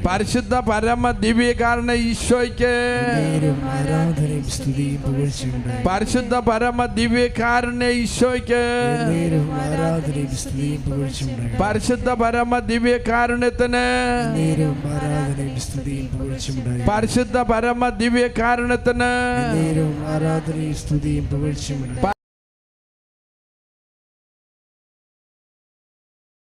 Speaker 2: പരിശുദ്ധ പരമ ദിവ്യകാരുണ്യ ഈശോയ്ക്ക്, പരിശുദ്ധ പരമ ദിവ്യകാരുണ്യ ഈശോയ്ക്ക്, പരിശുദ്ധ പരമ ദിവ്യകാരുണ്യത്തിന്, പരിശുദ്ധ പരമ ദിവ്യകാരുണ്യത്തിന്